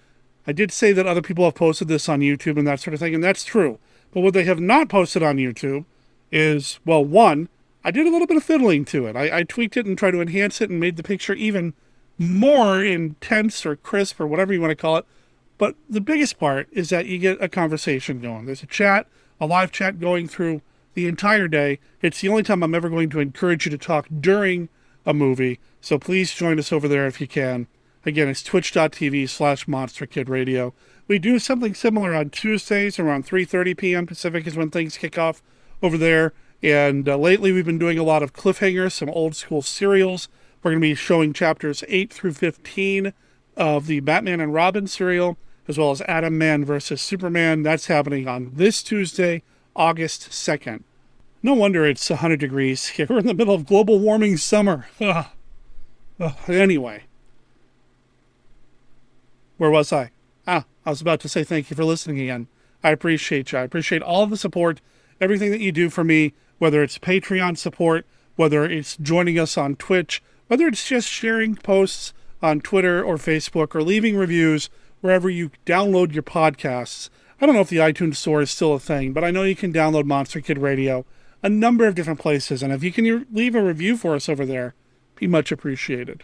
Speaker 1: I did say that other people have posted this on YouTube and that sort of thing, and that's true. But what they have not posted on YouTube is, well, one, I did a little bit of fiddling to it. I tweaked it and tried to enhance it and made the picture even more intense or crisp or whatever you want to call it. But the biggest part is that you get a conversation going. There's a chat, a live chat going through the entire day. It's the only time I'm ever going to encourage you to talk during a movie. So please join us over there if you can. Again, it's twitch.tv/monsterkidradio. We do something similar on Tuesdays around 3:30 p.m. Pacific is when things kick off over there. And lately we've been doing a lot of cliffhangers, some old school serials. We're going to be showing chapters 8 through 15 of the Batman and Robin serial, as well as Atom Man versus Superman. That's happening on this Tuesday, August 2nd. No wonder it's 100 degrees here. We're in the middle of global warming summer. Anyway. Where was I? I was about to say thank you for listening again. I appreciate you. I appreciate all of the support, everything that you do for me, whether it's Patreon support, whether it's joining us on Twitch, whether it's just sharing posts on Twitter or Facebook, or leaving reviews wherever you download your podcasts. I don't know if the iTunes store is still a thing, but I know you can download Monster Kid Radio a number of different places, and if you can leave a review for us over there, be much appreciated.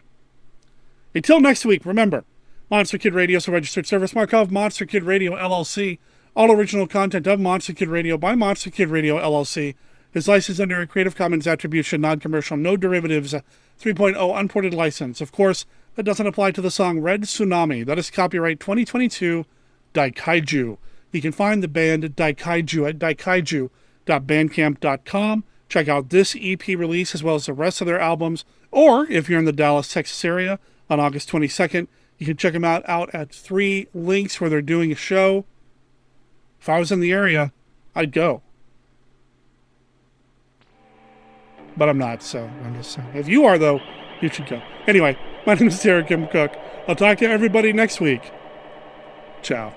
Speaker 1: Until next week, remember, Monster Kid Radio is a registered service mark of Monster Kid Radio, LLC. All original content of Monster Kid Radio by Monster Kid Radio, LLC is licensed under a Creative Commons Attribution, Non-Commercial, No Derivatives 3.0 unported license. Of course, that doesn't apply to the song Red Tsunami. That is copyright 2022 Daikaiju. You can find the band Daikaiju at daikaiju.bandcamp.com. Check out this EP release as well as the rest of their albums. Or if you're in the Dallas, Texas area on August 22nd, you can check them out at 3 links where they're doing a show. If I was in the area, I'd go. But I'm not, so I'm just saying. If you are, though, you should go. Anyway, my name is Derek M. Cook. I'll talk to everybody next week. Ciao.